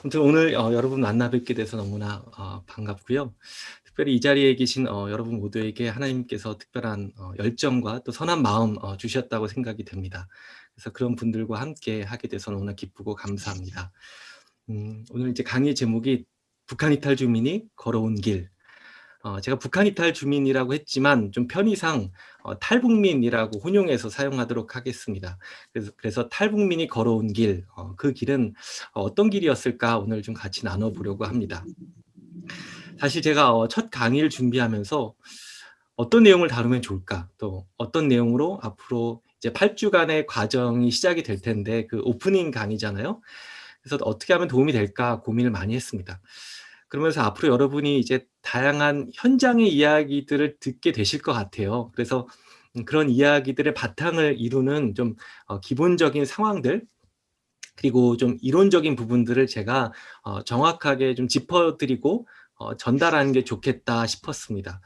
아무튼 오늘 여러분 만나 뵙게 돼서 너무나 반갑고요. 특별히 이 자리에 계신 여러분 모두에게 하나님께서 특별한 열정과 또 선한 마음 주셨다고 생각이 됩니다. 그래서 그런 분들과 함께 하게 돼서 너무나 기쁘고 감사합니다. 오늘 이제 강의 제목이 북한 이탈 주민이 걸어온 길. 제가 북한 이탈 주민이라고 했지만 좀 편의상 탈북민이라고 혼용해서 사용하도록 하겠습니다. 그래서 탈북민이 걸어온 길, 그 길은 어떤 길이었을까 오늘 좀 같이 나눠보려고 합니다. 사실 제가 첫 강의를 준비하면서 어떤 내용을 다루면 좋을까, 또 어떤 내용으로 앞으로 이제 8주간의 과정이 시작이 될 텐데 그 오프닝 강의잖아요. 그래서 어떻게 하면 도움이 될까 고민을 많이 했습니다. 그러면서 앞으로 여러분이 이제 다양한 현장의 이야기들을 듣게 되실 것 같아요. 그래서 그런 이야기들의 바탕을 이루는 좀 기본적인 상황들, 그리고 좀 이론적인 부분들을 제가 정확하게 좀 짚어드리고 전달하는 게 좋겠다 싶었습니다.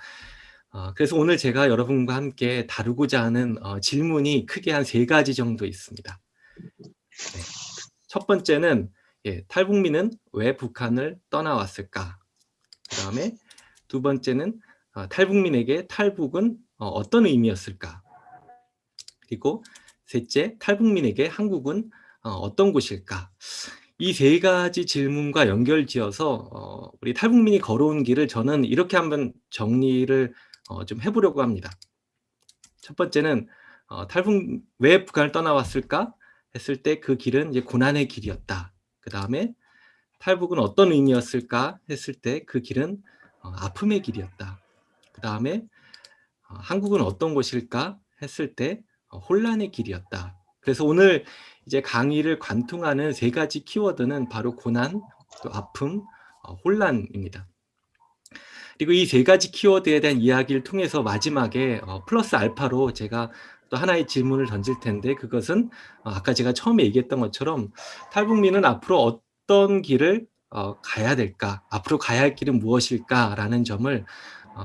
그래서 오늘 제가 여러분과 함께 다루고자 하는 질문이 크게 한 3가지 정도 있습니다. 네. 첫 번째는 탈북민은 왜 북한을 떠나왔을까? 그 다음에 두 번째는 탈북민에게 탈북은 어떤 의미였을까? 그리고 셋째, 탈북민에게 한국은 어떤 곳일까? 이 3가지 질문과 연결지어서 우리 탈북민이 걸어온 길을 저는 이렇게 한번 정리를 좀 해보려고 합니다. 첫 번째는 왜 북한을 떠나왔을까? 했을 때 그 길은 이제 고난의 길이었다. 그 다음에 탈북은 어떤 의미였을까? 했을 때 그 길은 아픔의 길이었다. 그 다음에 한국은 어떤 곳일까? 했을 때 혼란의 길이었다. 그래서 오늘 이제 강의를 관통하는 3가지 키워드는 바로 고난, 또 아픔, 혼란입니다. 그리고 이 3가지 키워드에 대한 이야기를 통해서 마지막에 플러스 알파로 제가 또 하나의 질문을 던질 텐데, 그것은 아까 제가 처음에 얘기했던 것처럼 탈북민은 앞으로 어떤 길을 가야 될까? 앞으로 가야 할 길은 무엇일까라는 점을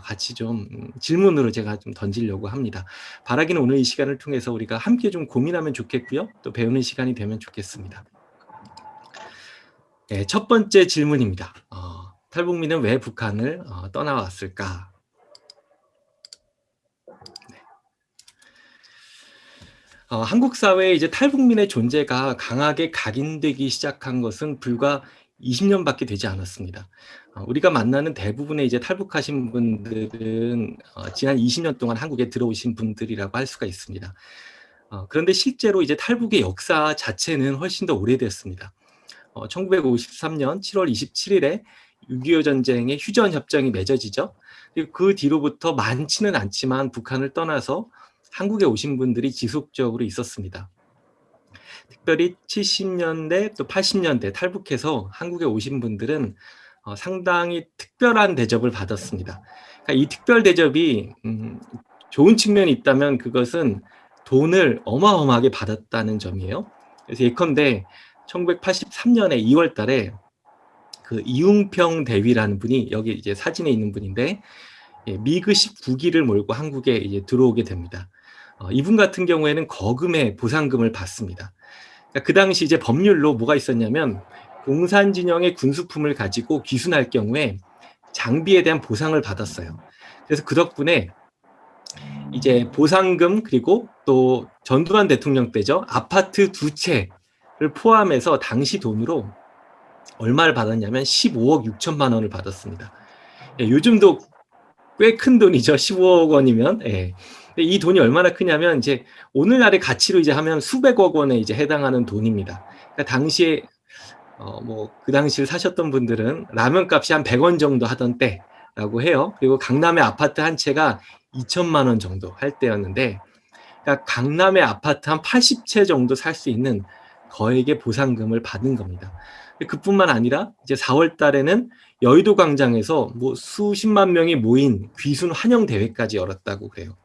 같이 좀 질문으로 제가 좀 던지려고 합니다. 바라기는 오늘 이 시간을 통해서 우리가 함께 좀 고민하면 좋겠고요. 또 배우는 시간이 되면 좋겠습니다. 네, 첫 번째 질문입니다. 탈북민은 왜 북한을 떠나왔을까? 네. 한국 사회에 이제 탈북민의 존재가 강하게 각인되기 시작한 것은 불과 20년밖에 되지 않았습니다. 우리가 만나는 대부분의 이제 탈북하신 분들은 지난 20년 동안 한국에 들어오신 분들이라고 할 수가 있습니다. 그런데 실제로 이제 탈북의 역사 자체는 훨씬 더 오래됐습니다. 1953년 7월 27일에 6.25 전쟁의 휴전협정이 맺어지죠. 그리고 그 뒤로부터 많지는 않지만 북한을 떠나서 한국에 오신 분들이 지속적으로 있었습니다. 특별히 70년대 또 80년대 탈북해서 한국에 오신 분들은 상당히 특별한 대접을 받았습니다. 그러니까 이 특별 대접이 좋은 측면이 있다면 그것은 돈을 어마어마하게 받았다는 점이에요. 그래서 예컨대 1983년에 2월 달에 그 이웅평 대위라는 분이, 여기 이제 사진에 있는 분인데, 미그 19기를 몰고 한국에 이제 들어오게 됩니다. 이분 같은 경우에는 거금의 보상금을 받습니다. 그러니까 그 당시 이제 법률로 뭐가 있었냐면, 공산 진영의 군수품을 가지고 귀순할 경우에 장비에 대한 보상을 받았어요. 그래서 그 덕분에 이제 보상금, 그리고 또 전두환 대통령 때죠, 아파트 2채를 포함해서 당시 돈으로 얼마를 받았냐면 15억 6천만 원을 받았습니다. 요즘도 꽤 큰 돈이죠. 15억 원이면. 예. 근데 이 돈이 얼마나 크냐면 이제 오늘날의 가치로 이제 하면 수백억 원에 이제 해당하는 돈입니다. 그러니까 당시에 뭐 그 당시를 사셨던 분들은 라면 값이 한 100원 정도 하던 때라고 해요. 그리고 강남의 아파트 한 채가 2천만 원 정도 할 때였는데, 그러니까 강남의 아파트 한 80채 정도 살 수 있는 거액의 보상금을 받은 겁니다. 그뿐만 아니라 이제 4월 달에는 여의도 광장에서 뭐 수십만 명이 모인 귀순 환영 대회까지 열었다고 그래요.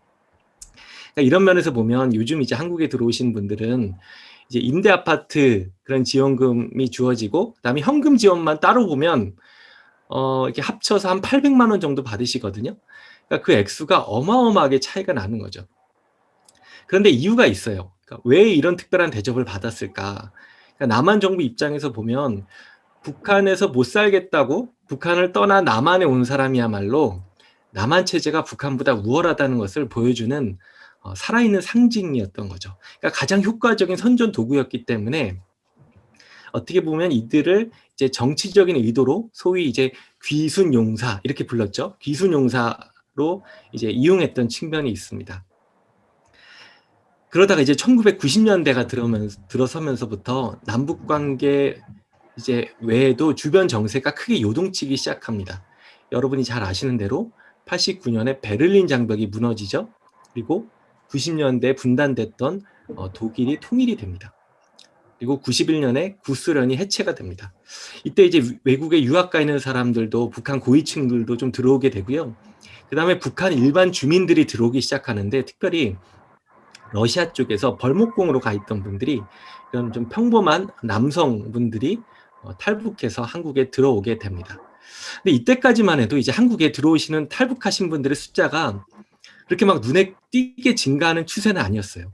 그러니까 이런 면에서 보면 요즘 이제 한국에 들어오신 분들은 이제 임대 아파트 그런 지원금이 주어지고, 그다음에 현금 지원만 따로 보면 이렇게 합쳐서 한 800만 원 정도 받으시거든요. 그러니까 그 액수가 어마어마하게 차이가 나는 거죠. 그런데 이유가 있어요. 그러니까 왜 이런 특별한 대접을 받았을까? 그러니까 남한 정부 입장에서 보면 북한에서 못 살겠다고 북한을 떠나 남한에 온 사람이야말로 남한 체제가 북한보다 우월하다는 것을 보여주는 살아있는 상징이었던 거죠. 그러니까 가장 효과적인 선전 도구였기 때문에 어떻게 보면 이들을 이제 정치적인 의도로 소위 이제 귀순용사 이렇게 불렀죠. 귀순용사로 이제 이용했던 측면이 있습니다. 그러다가 이제 1990년대가 들어서면서부터 남북 관계 이제 외에도 주변 정세가 크게 요동치기 시작합니다. 여러분이 잘 아시는 대로 89년에 베를린 장벽이 무너지죠. 그리고 90년대 분단됐던 독일이 통일이 됩니다. 그리고 91년에 구소련이 해체가 됩니다. 이때 이제 외국에 유학 가 있는 사람들도 북한 고위층들도 좀 들어오게 되고요. 그 다음에 북한 일반 주민들이 들어오기 시작하는데 특별히 러시아 쪽에서 벌목공으로 가 있던 분들이 이런 좀 평범한 남성분들이 탈북해서 한국에 들어오게 됩니다. 근데 이때까지만 해도 이제 한국에 들어오시는 탈북하신 분들의 숫자가 그렇게 막 눈에 띄게 증가하는 추세는 아니었어요.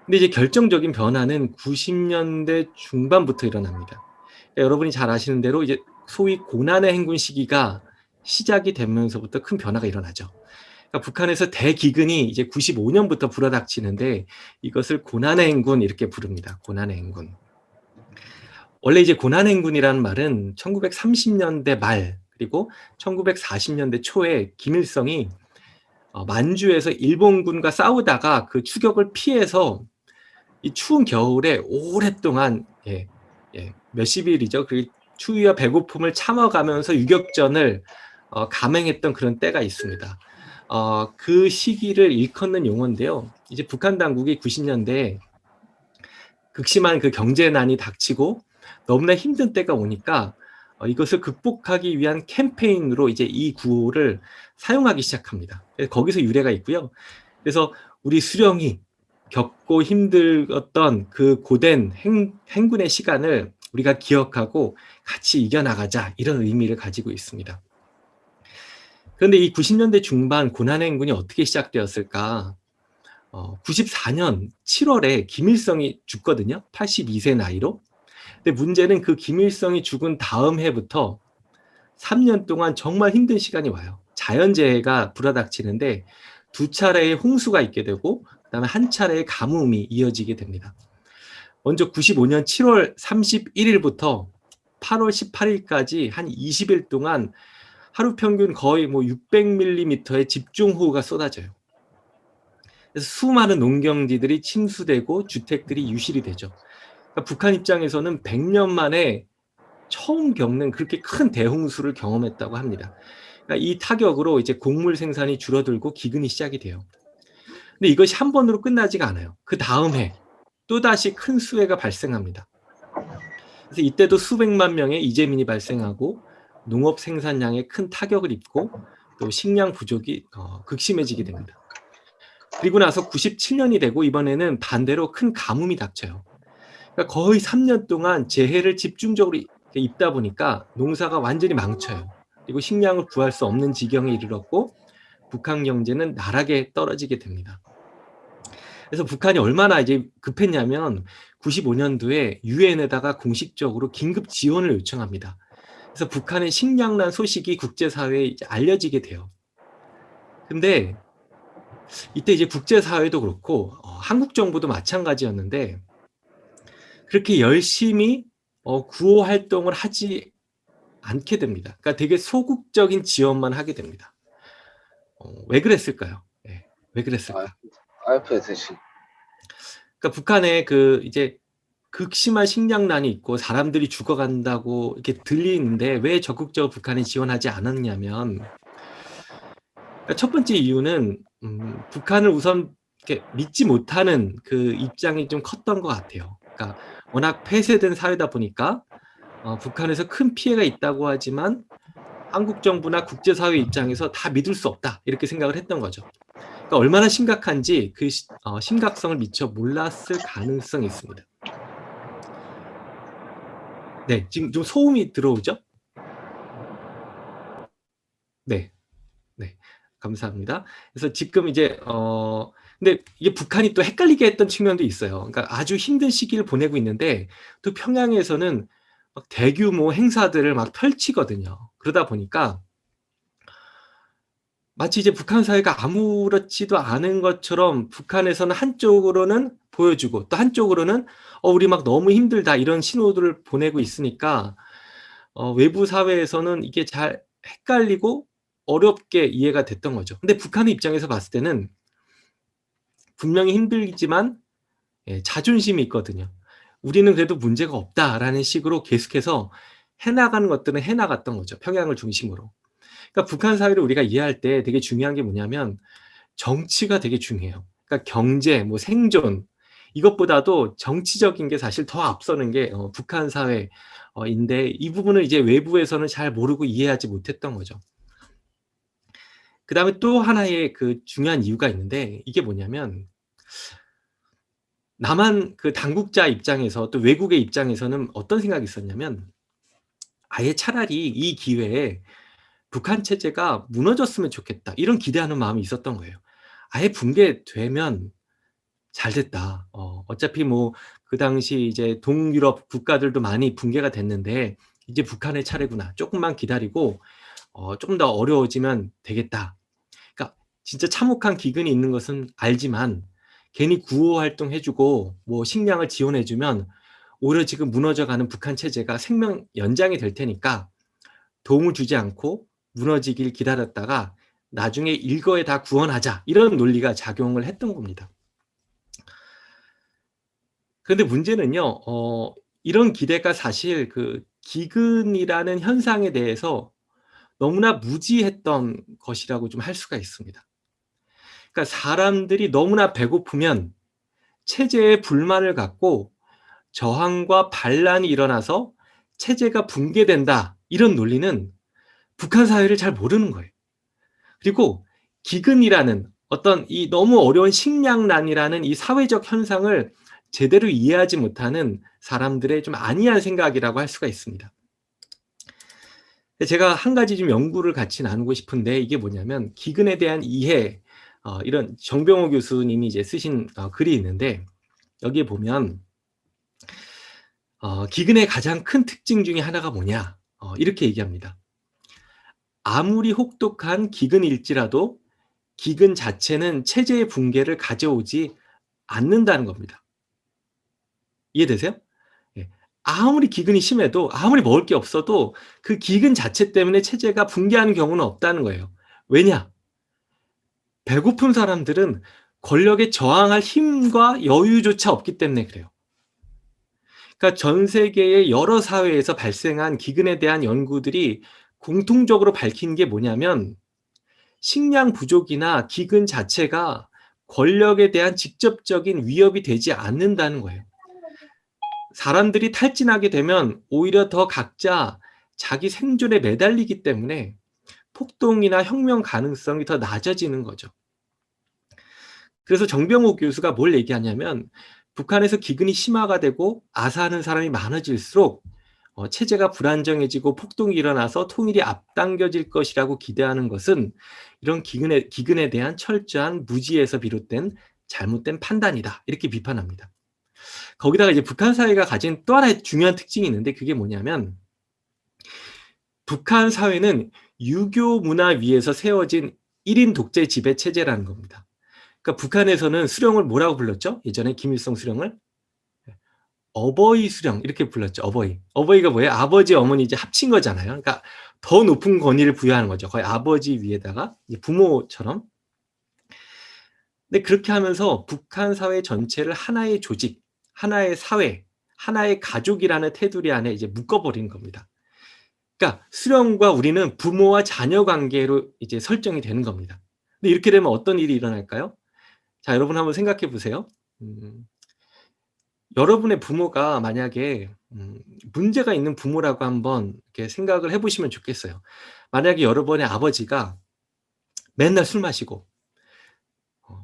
근데 이제 결정적인 변화는 90년대 중반부터 일어납니다. 그러니까 여러분이 잘 아시는 대로 이제 소위 고난의 행군 시기가 시작이 되면서부터 큰 변화가 일어나죠. 그러니까 북한에서 대기근이 이제 95년부터 불어닥치는데 이것을 고난의 행군 이렇게 부릅니다. 고난의 행군. 원래 이제 고난의 행군이라는 말은 1930년대 말 그리고 1940년대 초에 김일성이 만주에서 일본군과 싸우다가 그 추격을 피해서 이 추운 겨울에 오랫동안 몇십 일이죠. 그 추위와 배고픔을 참아가면서 유격전을 감행했던 그런 때가 있습니다. 그 시기를 일컫는 용어인데요. 이제 북한 당국이 90년대에 극심한 그 경제난이 닥치고 너무나 힘든 때가 오니까 이것을 극복하기 위한 캠페인으로 이제 이 구호를 사용하기 시작합니다. 거기서 유래가 있고요. 그래서 우리 수령이 겪고 힘들었던 그 고된 행군의 시간을 우리가 기억하고 같이 이겨나가자 이런 의미를 가지고 있습니다. 그런데 이 90년대 중반 고난의 행군이 어떻게 시작되었을까? 94년 7월에 김일성이 죽거든요. 82세 나이로. 근데 문제는 그 김일성이 죽은 다음 해부터 3년 동안 정말 힘든 시간이 와요. 자연재해가 불어닥치는데 2차례의 홍수가 있게 되고 그다음에 1차례의 가뭄이 이어지게 됩니다. 먼저 95년 7월 31일부터 8월 18일까지 한 20일 동안 하루 평균 거의 뭐 600mm의 집중호우가 쏟아져요. 그래서 수많은 농경지들이 침수되고 주택들이 유실이 되죠. 그러니까 북한 입장에서는 100년 만에 처음 겪는 그렇게 큰 대홍수를 경험했다고 합니다. 그러니까 이 타격으로 이제 곡물 생산이 줄어들고 기근이 시작이 돼요. 근데 이것이 한 번으로 끝나지가 않아요. 그 다음 해 또다시 큰 수해가 발생합니다. 그래서 이때도 수백만 명의 이재민이 발생하고 농업 생산량에 큰 타격을 입고 또 식량 부족이 극심해지게 됩니다. 그리고 나서 97년이 되고 이번에는 반대로 큰 가뭄이 닥쳐요. 그러니까 거의 3년 동안 재해를 집중적으로 입다 보니까 농사가 완전히 망쳐요. 그리고 식량을 구할 수 없는 지경에 이르렀고 북한 경제는 나락에 떨어지게 됩니다. 그래서 북한이 얼마나 이제 급했냐면 95년도에 유엔에다가 공식적으로 긴급 지원을 요청합니다. 그래서 북한의 식량난 소식이 국제사회에 이제 알려지게 돼요. 근데 이때 이제 국제사회도 그렇고 한국 정부도 마찬가지였는데 그렇게 열심히 구호 활동을 하지 않게 됩니다. 그러니까 되게 소극적인 지원만 하게 됩니다. 왜 그랬을까요? 네, 왜 그랬을까? IFSC. 그러니까 북한에 그 이제 극심한 식량난이 있고 사람들이 죽어간다고 이렇게 들리는데 왜 적극적으로 북한이 지원하지 않았냐면 그러니까 첫 번째 이유는 북한을 우선 이렇게 믿지 못하는 그 입장이 좀 컸던 것 같아요. 그러니까 워낙 폐쇄된 사회다 보니까 북한에서 큰 피해가 있다고 하지만 한국 정부나 국제사회 입장에서 다 믿을 수 없다 이렇게 생각을 했던 거죠. 그러니까 얼마나 심각한지 그 심각성을 미처 몰랐을 가능성이 있습니다. 네, 지금 좀 소음이 들어오죠? 네, 네, 감사합니다. 그래서 지금 이제 근데 이게 북한이 또 헷갈리게 했던 측면도 있어요. 그러니까 아주 힘든 시기를 보내고 있는데 또 평양에서는 막 대규모 행사들을 막 펼치거든요. 그러다 보니까 마치 이제 북한 사회가 아무렇지도 않은 것처럼 북한에서는 한쪽으로는 보여주고 또 한쪽으로는 우리 막 너무 힘들다." 이런 신호들을 보내고 있으니까 외부 사회에서는 이게 잘 헷갈리고 어렵게 이해가 됐던 거죠. 근데 북한의 입장에서 봤을 때는 분명히 힘들지만 자존심이 있거든요. '우리는 그래도 문제가 없다.'라는 식으로 계속해서 해 나가는 것들은 해 나갔던 거죠, 평양을 중심으로. 그러니까 북한 사회를 우리가 이해할 때 되게 중요한 게 뭐냐면 정치가 되게 중요해요. 그러니까 경제, 뭐 생존 이것보다도 정치적인 게 사실 더 앞서는 게 북한 사회 인데 이 부분을 이제 외부에서는 잘 모르고 이해하지 못했던 거죠. 그다음에 또 하나의 그 중요한 이유가 있는데 이게 뭐냐면 남한 그 당국자 입장에서 또 외국의 입장에서는 어떤 생각이 있었냐면 아예 차라리 이 기회에 '북한 체제가 무너졌으면 좋겠다.' 이런 기대하는 마음이 있었던 거예요. 아예 붕괴되면 잘 됐다. 어차피 뭐 그 당시 이제 동유럽 국가들도 많이 붕괴가 됐는데 '이제 북한의 차례구나. 쪼끔만 기다리고 좀 더 어려워지면 되겠다.' 그러니까 진짜 참혹한 기근이 있는 것은 알지만 괜히 구호 활동해 주고 뭐 식량을 지원해 주면 오히려 지금 무너져가는 북한 체제가 생명 연장이 될 테니까 도움을 주지 않고 무너지길 기다렸다가 '나중에 일거에 다 구원하자.' 이런 논리가 작용을 했던 겁니다. 그런데 문제는요. 이런 기대가 사실 그 기근이라는 현상에 대해서 너무나 무지했던 것이라고 좀 할 수가 있습니다. 그러니까 사람들이 너무나 배고프면 체제에 불만을 갖고 저항과 반란이 일어나서 '체제가 붕괴된다.' 이런 논리는 북한 사회를 잘 모르는 거예요. 그리고 기근이라는 어떤 이 너무 어려운 식량난이라는 이 사회적 현상을 제대로 이해하지 못하는 사람들의 좀 안이한 생각이라고 할 수가 있습니다. 제가 한 가지 좀 연구를 같이 나누고 싶은데 이게 뭐냐면 기근에 대한 이해 이런 정병호 교수님이 이제 쓰신 글이 있는데 여기에 보면 "기근의 가장 큰 특징 중에 하나가 뭐냐?" 이렇게 얘기합니다. "아무리 혹독한 기근일지라도 기근 자체는 체제의 붕괴를 가져오지 않는다는 겁니다." 이해되세요? 예. 아무리 기근이 심해도 아무리 먹을 게 없어도 그 기근 자체 때문에 체제가 붕괴하는 경우는 없다는 거예요. 왜냐? 배고픈 사람들은 권력에 저항할 힘과 여유조차 없기 때문에 그래요. 그러니까 전 세계의 여러 사회에서 발생한 기근에 대한 연구들이 공통적으로 밝힌 게 뭐냐면 식량 부족이나 기근 자체가 권력에 대한 직접적인 위협이 되지 않는다는 거예요. 사람들이 탈진하게 되면 오히려 더 각자 자기 생존에 매달리기 때문에 폭동이나 혁명 가능성이 더 낮아지는 거죠. 그래서 정병호 교수가 뭘 얘기하냐면 북한에서 기근이 심화가 되고 아사하는 사람이 많아질수록 체제가 불안정해지고 폭동이 일어나서 통일이 앞당겨질 것이라고 기대하는 것은 이런 기근에 대한 철저한 무지에서 비롯된 잘못된 판단이다. 이렇게 비판합니다. 거기다가 이제 북한 사회가 가진 또 하나의 중요한 특징이 있는데 그게 뭐냐면 북한 사회는 유교 문화 위에서 세워진 1인 독재 지배 체제라는 겁니다. 그러니까 북한에서는 수령을 뭐라고 불렀죠? 예전에 김일성 수령을 어버이 수령 이렇게 불렀죠. 어버이. 어버이가 뭐예요? 아버지, 어머니 이제 합친 거잖아요. 그러니까 더 높은 권위를 부여하는 거죠. 거의 아버지 위에다가 이제 부모처럼. 근데 그렇게 하면서 북한 사회 전체를 하나의 조직, 하나의 사회, 하나의 가족이라는 테두리 안에 이제 묶어 버린 겁니다. 그러니까 수령과 우리는 부모와 자녀 관계로 이제 설정이 되는 겁니다. 근데 이렇게 되면 어떤 일이 일어날까요? 자, 여러분 한번 생각해 보세요. 음 여러분의 부모가 만약에 문제가 있는 부모라고 한번 이렇게 생각을 해 보시면 좋겠어요. 만약에 여러분의 아버지가 맨날 술 마시고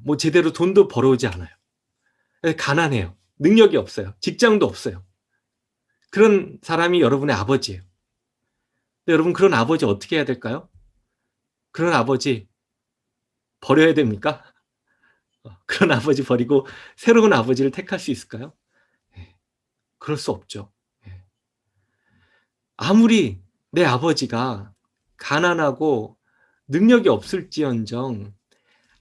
뭐 제대로 돈도 벌어오지 않아요. 예, 가난해요. 능력이 없어요. 직장도 없어요. 그런 사람이 여러분의 아버지예요. 근데 여러분 그런 아버지 어떻게 해야 될까요? 그런 아버지 버려야 됩니까? 그런 아버지 버리고 새로운 아버지를 택할 수 있을까요? 예. 그럴 수 없죠. 예. 아무리 내 아버지가 가난하고 능력이 없을지언정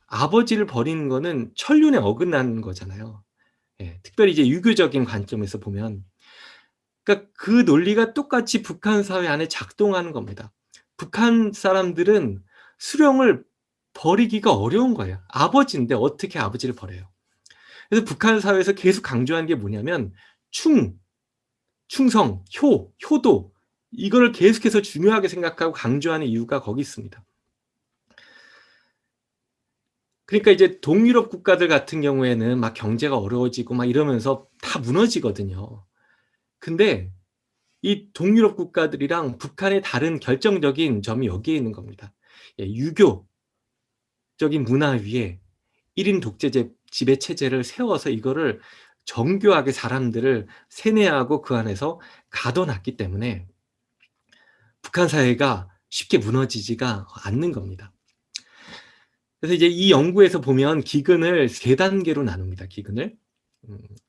아버지를 버리는 거는 천륜에 어긋나는 거잖아요. 예. 특별히 이제 유교적인 관점에서 보면. 그러니까 그 논리가 똑같이 북한 사회 안에 작동하는 겁니다. 북한 사람들은 수령을 버리기가 어려운 거예요. 아버지인데 어떻게 아버지를 버려요. 그래서 북한 사회에서 계속 강조하는 게 뭐냐면 충성, 효도, 이거를 계속해서 중요하게 생각하고 강조하는 이유가 거기 있습니다. 그러니까 이제 동유럽 국가들 같은 경우에는 막 경제가 어려워지고 막 이러면서 다 무너지거든요. 근데 이 동유럽 국가들이랑 북한의 다른 결정적인 점이 여기에 있는 겁니다. 예, 유교적인 문화 위에 1인 독재제 지배 체제를 세워서 이거를 정교하게 사람들을 세뇌하고 그 안에서 가둬 놨기 때문에 북한 사회가 쉽게 무너지지가 않는 겁니다. 그래서 이제 이 연구에서 보면 기근을 3단계로 나눕니다. 기근을.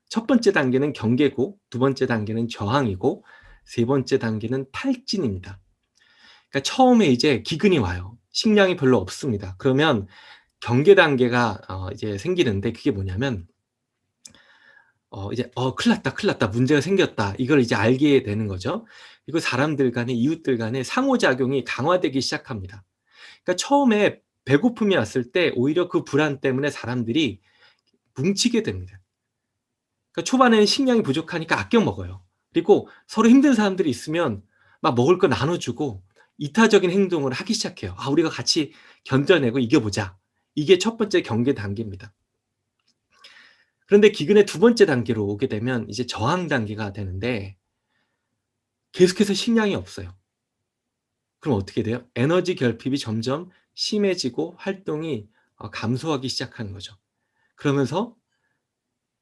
첫 번째 단계는 경계고, 두 번째 단계는 저항이고, 세 번째 단계는 탈진입니다. 그러니까 처음에 이제 기근이 와요. 식량이 별로 없습니다. 그러면 경계 단계가 이제 생기는데, 그게 뭐냐면 이제 큰일 났다, 큰일 났다. 문제가 생겼다. 이걸 이제 알게 되는 거죠. 그리고 사람들 간에, 이웃들 간에 상호작용이 강화되기 시작합니다. 그러니까 처음에 배고픔이 왔을 때 오히려 그 불안 때문에 사람들이 뭉치게 됩니다. 그러니까 초반에는 식량이 부족하니까 아껴 먹어요. 그리고 서로 힘든 사람들이 있으면 막 먹을 거 나눠주고 이타적인 행동을 하기 시작해요. 우리가 같이 견뎌내고 이겨보자. 이게 첫 번째 경계 단계입니다. 그런데 기근의 두 번째 단계로 오게 되면 이제 저항 단계가 되는데, 계속해서 식량이 없어요. 그럼 어떻게 돼요? 에너지 결핍이 점점 심해지고 활동이 감소하기 시작하는 거죠. 그러면서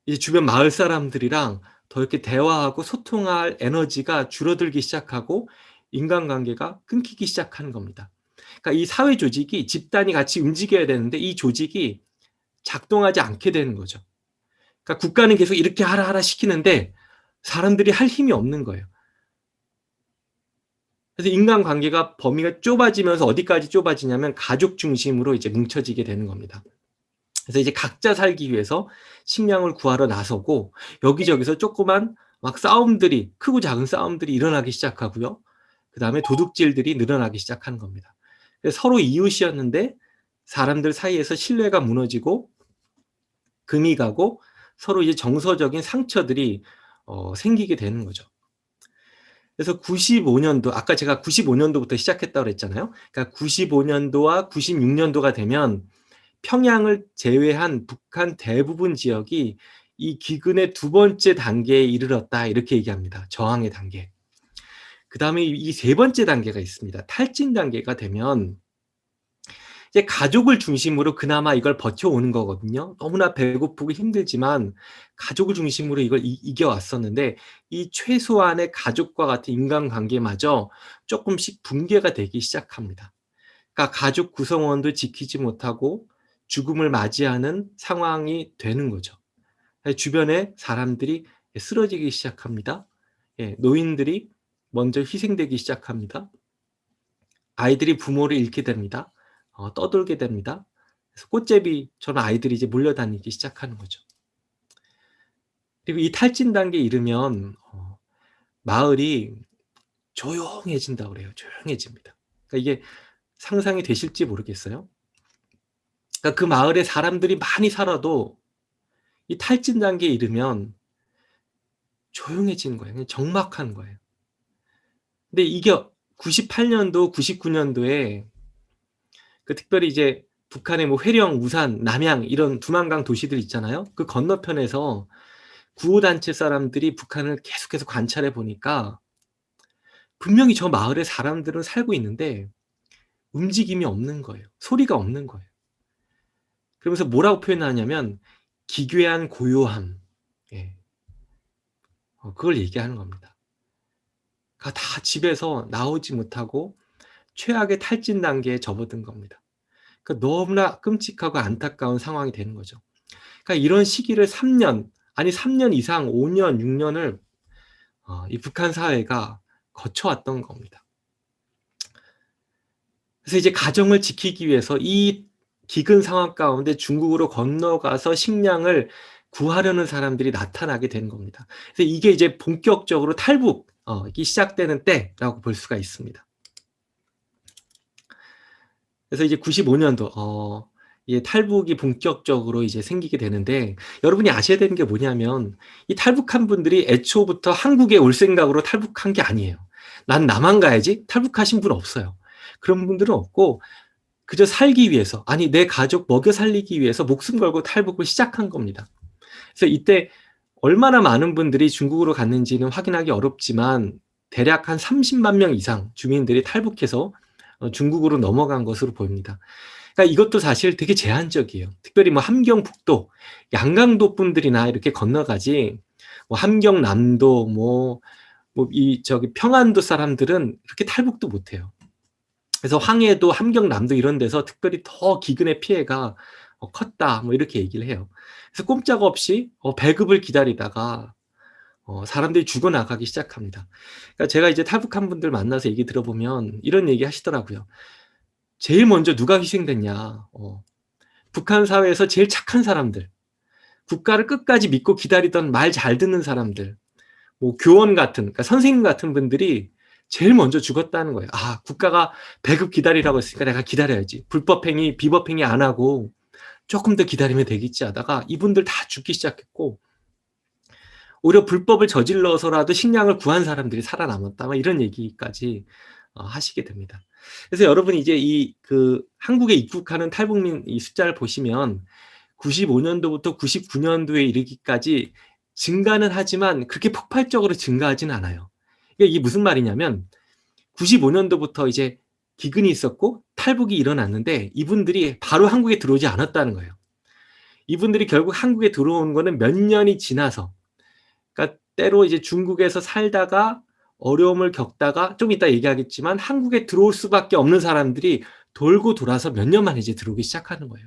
이제 주변 마을 사람들이랑 더 이렇게 대화하고 소통할 에너지가 줄어들기 시작하고 인간관계가 끊기기 시작하는 겁니다. 그러니까 이 사회 조직이, 집단이 같이 움직여야 되는데 이 조직이 작동하지 않게 되는 거죠. 그러니까 국가는 계속 이렇게 하라 하라 시키는데 사람들이 할 힘이 없는 거예요. 그래서 인간관계가 범위가 좁아지면서 어디까지 좁아지냐면 가족 중심으로 이제 뭉쳐지게 되는 겁니다. 그래서 이제 각자 살기 위해서 식량을 구하러 나서고 여기저기서 조그만 막 싸움들이, 크고 작은 싸움들이 일어나기 시작하고요. 그다음에 도둑질들이 늘어나기 시작하는 겁니다. 그래서 서로 이웃이었는데 사람들 사이에서 신뢰가 무너지고 금이 가고 서로 이제 정서적인 상처들이 생기게 되는 거죠. 그래서 95년도, 아까 제가 95년도부터 시작했다고 그랬잖아요. 그러니까 95년도와 96년도가 되면 평양을 제외한 북한 대부분 지역이 이 기근의 두 번째 단계에 이르렀다, 이렇게 얘기합니다. 저항의 단계. 그다음에 이 세 번째 단계가 있습니다. 탈진 단계가 되면 이제 가족을 중심으로 그나마 이걸 버텨오는 거거든요. 너무나 배고프고 힘들지만 가족을 중심으로 이걸 이겨왔었는데 이 최소한의 가족과 같은 인간관계마저 조금씩 붕괴가 되기 시작합니다. 그러니까 가족 구성원도 지키지 못하고 죽음을 맞이하는 상황이 되는 거죠. 주변에 사람들이 쓰러지기 시작합니다. 예, 노인들이 먼저 희생되기 시작합니다. 아이들이 부모를 잃게 됩니다. 떠돌게 됩니다. 그래서 꽃제비처럼 아이들이 이제 몰려다니기 시작하는 거죠. 그리고 이 탈진 단계에 이르면 마을이 조용해진다고 그래요. 조용해집니다. 그러니까 이게 상상이 되실지 모르겠어요. 그러니까 그 마을에 사람들이 많이 살아도 이 탈진 단계에 이르면 조용해지는 거예요. 그냥 적막한 거예요. 근데 이게 98년도, 99년도에 특별히 이제 북한의 뭐 회령, 우산, 남양 이런 두만강 도시들 있잖아요. 그 건너편에서 구호단체 사람들이 북한을 계속해서 관찰해 보니까 분명히 저 마을에 사람들은 살고 있는데 움직임이 없는 거예요. 소리가 없는 거예요. 그러면서 뭐라고 표현하냐면 기괴한 고요함. 예. 그걸 얘기하는 겁니다. 다 집에서 나오지 못하고 최악의 탈진 단계에 접어든 겁니다. 그러니까 너무나 끔찍하고 안타까운 상황이 되는 거죠. 그러니까 이런 시기를 3년, 아니 3년 이상 5년, 6년을 이 북한 사회가 거쳐왔던 겁니다. 그래서 이제 가정을 지키기 위해서 이 기근 상황 가운데 중국으로 건너가서 식량을 구하려는 사람들이 나타나게 되는 겁니다. 그래서 이게 이제 본격적으로 탈북이 시작되는 때라고 볼 수가 있습니다. 그래서 이제 95년도 이 탈북이 본격적으로 이제 생기게 되는데, 여러분이 아셔야 되는 게 뭐냐면 이 탈북한 분들이 애초부터 한국에 올 생각으로 탈북한 게 아니에요. '난 남한 가야지.' 탈북하신 분 없어요. 그런 분들은 없고 그저 살기 위해서, 아니 내 가족 먹여 살리기 위해서 목숨 걸고 탈북을 시작한 겁니다. 그래서 이때 얼마나 많은 분들이 중국으로 갔는지는 확인하기 어렵지만 대략 한 30만 명 이상 주민들이 탈북해서 중국으로 넘어간 것으로 보입니다. 그러니까 이것도 사실 되게 제한적이에요. 특별히 뭐 함경북도, 양강도 분들이나 이렇게 건너가지, 뭐 함경남도, 이 저기 평안도 사람들은 그렇게 탈북도 못해요. 그래서 황해도, 함경남도 이런 데서 특별히 더 기근의 피해가 컸다, 뭐 이렇게 얘기를 해요. 그래서 꼼짝없이 배급을 기다리다가 사람들이 죽어나가기 시작합니다. 그러니까 제가 이제 탈북한 분들 만나서 얘기 들어보면 이런 얘기 하시더라고요. 제일 먼저 누가 희생됐냐. 북한 사회에서 제일 착한 사람들, 국가를 끝까지 믿고 기다리던 말 잘 듣는 사람들, 뭐 교원 같은, 그러니까 선생님 같은 분들이 제일 먼저 죽었다는 거예요. 아, 국가가 배급 기다리라고 했으니까 내가 기다려야지. 불법행위, 비법행위 안 하고 조금 더 기다리면 되겠지 하다가 이분들 다 죽기 시작했고, 오히려 불법을 저질러서라도 식량을 구한 사람들이 살아남았다, 막 이런 얘기까지 하시게 됩니다. 그래서 여러분이 이제 한국에 입국하는 탈북민 이 숫자를 보시면 95년도부터 99년도에 이르기까지 증가는 하지만 그렇게 폭발적으로 증가하지는 않아요. 이게 무슨 말이냐면 95년도부터 이제 기근이 있었고 탈북이 일어났는데 이분들이 바로 한국에 들어오지 않았다는 거예요. 이분들이 결국 한국에 들어온 거는 몇 년이 지나서, 그러니까 때로 이제 중국에서 살다가 어려움을 겪다가 좀 이따 얘기하겠지만 한국에 들어올 수밖에 없는 사람들이 돌고 돌아서 몇 년 만에 이제 들어오기 시작하는 거예요.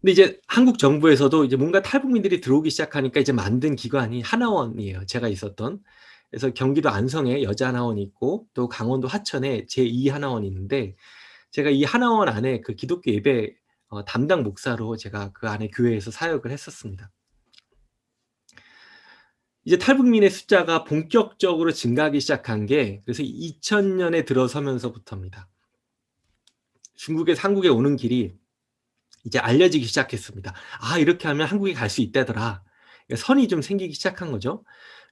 근데 이제 한국 정부에서도 이제 뭔가 탈북민들이 들어오기 시작하니까 이제 만든 기관이 하나원이에요. 제가 있었던. 그래서 경기도 안성에 여자 하나원이 있고 또 강원도 하천에 제2 하나원이 있는데, 제가 이 하나원 안에 그 기독교 예배 담당 목사로 제가 그 안에 교회에서 사역을 했었습니다. 이제 탈북민의 숫자가 본격적으로 증가하기 시작한 게 그래서 2000년에 들어서면서부터입니다. 중국에서 한국에 오는 길이 이제 알려지기 시작했습니다. 아, 이렇게 하면 한국에 갈 수 있다더라. 선이 좀 생기기 시작한 거죠.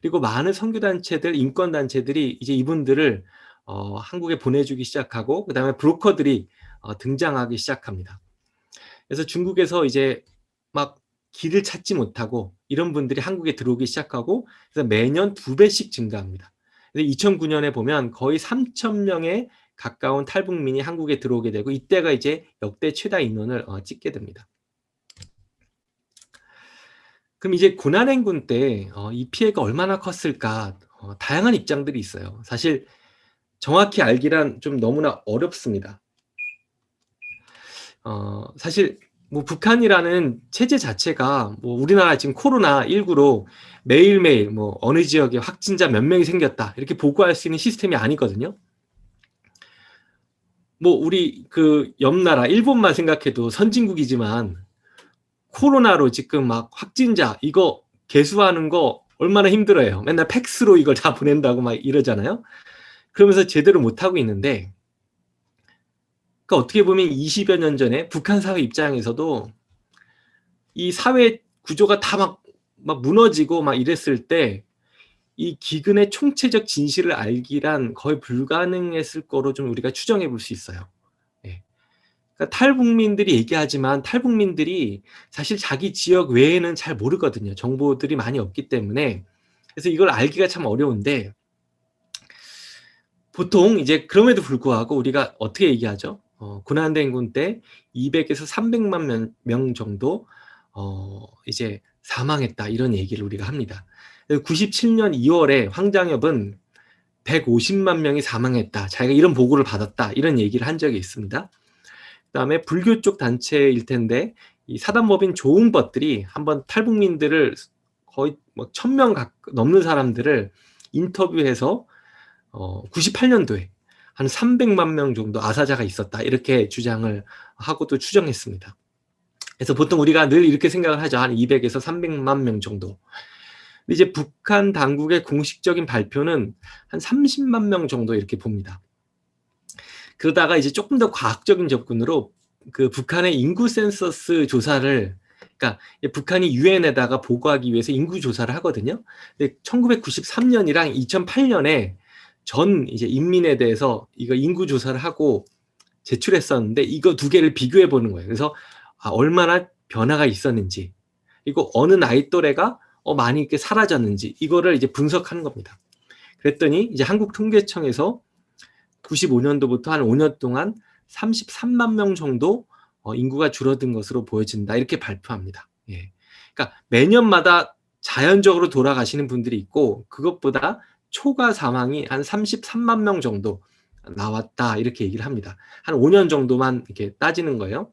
그리고 많은 선교단체들, 인권단체들이 이제 이분들을 한국에 보내주기 시작하고, 그 다음에 브로커들이 등장하기 시작합니다. 그래서 중국에서 이제 막 길을 찾지 못하고 이런 분들이 한국에 들어오기 시작하고, 그래서 매년 2배씩 증가합니다. 그래서 2009년에 보면 거의 3,000명의 가까운 탈북민이 한국에 들어오게 되고, 이때가 이제 역대 최다 인원을 찍게 됩니다. 그럼 이제 고난행군 때 이 피해가 얼마나 컸을까, 다양한 입장들이 있어요. 사실 정확히 알기란 좀 너무나 어렵습니다. 사실 뭐 북한이라는 체제 자체가 뭐 우리나라 지금 코로나19로 매일매일 뭐 어느 지역에 확진자 몇 명이 생겼다 이렇게 보고할 수 있는 시스템이 아니거든요. 뭐 우리 그 옆 나라 일본만 생각해도 선진국이지만 코로나로 지금 막 확진자 이거 계수하는 거 얼마나 힘들어요. 맨날 팩스로 이걸 다 보낸다고 막 이러잖아요. 그러면서 제대로 못하고 있는데, 그러니까 어떻게 보면 20여 년 전에 북한 사회 입장에서도 이 사회 구조가 다 막 무너지고 막 이랬을 때 이 기근의 총체적 진실을 알기란 거의 불가능했을 거로 좀 우리가 추정해 볼 수 있어요. 예. 그러니까 탈북민들이 얘기하지만 탈북민들이 사실 자기 지역 외에는 잘 모르거든요. 정보들이 많이 없기 때문에. 그래서 이걸 알기가 참 어려운데, 보통 이제 그럼에도 불구하고 우리가 어떻게 얘기하죠? 고난행군 때 200에서 300만 명 정도 이제 사망했다, 이런 얘기를 우리가 합니다. 97년 2월에 황장엽은 150만 명이 사망했다, 자기가 이런 보고를 받았다, 이런 얘기를 한 적이 있습니다. 그다음에 불교 쪽 단체일 텐데 이 사단법인 조응법들이 한번 탈북민들을 거의 뭐 1000명 넘는 사람들을 인터뷰해서 98년도에 한 300만 명 정도 아사자가 있었다 이렇게 주장을 하고도 추정했습니다. 그래서 보통 우리가 늘 이렇게 생각을 하죠. 한 200에서 300만 명 정도. 근데 이제 북한 당국의 공식적인 발표는 한 30만 명 정도 이렇게 봅니다. 그러다가 이제 조금 더 과학적인 접근으로 그 북한의 인구 센서스 조사를, 그러니까 북한이 유엔에다가 보고하기 위해서 인구 조사를 하거든요. 근데 1993년이랑 2008년에 전 이제 인민에 대해서 이거 인구 조사를 하고 제출했었는데 이거 두 개를 비교해 보는 거예요. 그래서 얼마나 변화가 있었는지, 그리고 어느 나이 또래가 많이 이렇게 사라졌는지 이거를 이제 분석하는 겁니다. 그랬더니 이제 한국통계청에서 95년도부터 한 5년 동안 33만 명 정도 인구가 줄어든 것으로 보여진다 이렇게 발표합니다. 예. 그러니까 매년마다 자연적으로 돌아가시는 분들이 있고 그것보다 초과 사망이 한 33만 명 정도 나왔다 이렇게 얘기를 합니다. 한 5년 정도만 이렇게 따지는 거예요.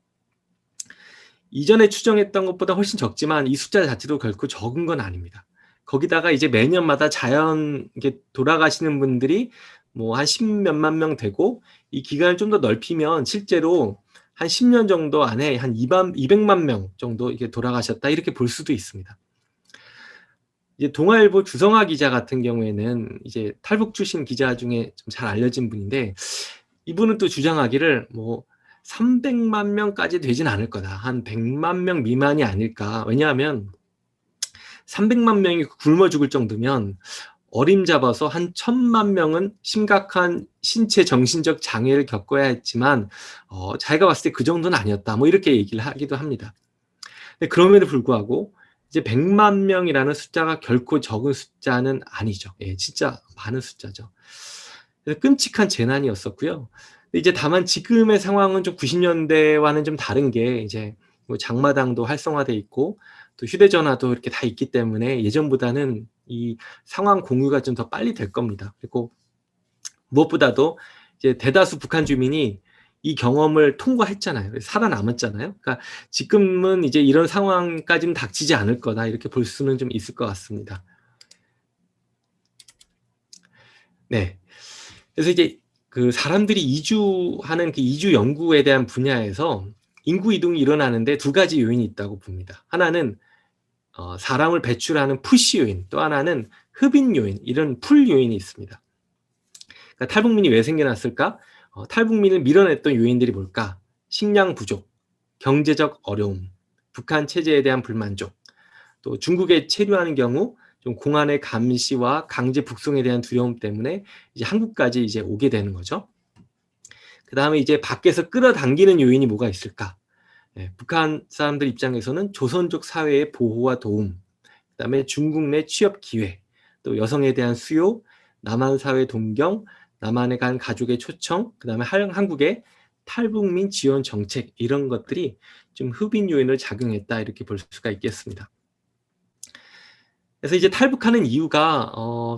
이전에 추정했던 것보다 훨씬 적지만 이 숫자 자체도 결코 적은 건 아닙니다. 거기다가 이제 매년마다 자연 이렇게 돌아가시는 분들이 뭐 한 10몇만 명 되고 이 기간을 좀 더 넓히면 실제로 한 10년 정도 안에 한 200만 명 정도 이렇게 돌아가셨다 이렇게 볼 수도 있습니다. 이제 동아일보 주성아 기자 같은 경우에는 이제 탈북 출신 기자 중에 좀 잘 알려진 분인데 이분은 또 주장하기를 뭐 300만 명까지 되진 않을 거다. 한 100만 명 미만이 아닐까. 왜냐하면 300만 명이 굶어 죽을 정도면 어림잡아서 한 1000만 명은 심각한 신체 정신적 장애를 겪어야 했지만 자기가 봤을 때 그 정도는 아니었다. 뭐 이렇게 얘기를 하기도 합니다. 근데 그럼에도 불구하고 이제 100만 명이라는 숫자가 결코 적은 숫자는 아니죠. 예, 진짜 많은 숫자죠. 그래서 끔찍한 재난이었었고요. 이제 다만 지금의 상황은 좀 90년대와는 좀 다른 게 이제 뭐 장마당도 활성화돼 있고 또 휴대전화도 이렇게 다 있기 때문에 예전보다는 이 상황 공유가 좀 더 빨리 될 겁니다. 그리고 무엇보다도 이제 대다수 북한 주민이 이 경험을 통과했잖아요. 살아남았잖아요. 그러니까 지금은 이제 이런 상황까지는 닥치지 않을 거다 이렇게 볼 수는 좀 있을 것 같습니다. 네. 그래서 이제 그 사람들이 이주하는 그 이주 연구에 대한 분야에서 인구 이동이 일어나는데 두 가지 요인이 있다고 봅니다. 하나는 사람을 배출하는 푸시 요인, 또 하나는 흡인 요인, 이런 풀 요인이 있습니다. 그러니까 탈북민이 왜 생겨났을까? 탈북민을 밀어냈던 요인들이 뭘까? 식량 부족, 경제적 어려움, 북한 체제에 대한 불만족, 또 중국에 체류하는 경우 좀 공안의 감시와 강제 북송에 대한 두려움 때문에 이제 한국까지 이제 오게 되는 거죠. 그 다음에 이제 밖에서 끌어당기는 요인이 뭐가 있을까? 예, 북한 사람들 입장에서는 조선족 사회의 보호와 도움, 그 다음에 중국 내 취업 기회, 또 여성에 대한 수요, 남한 사회 동경, 남한에 간 가족의 초청, 그 다음에 한국의 탈북민 지원 정책, 이런 것들이 좀 흡인 요인을 작용했다 이렇게 볼 수가 있겠습니다. 그래서 이제 탈북하는 이유가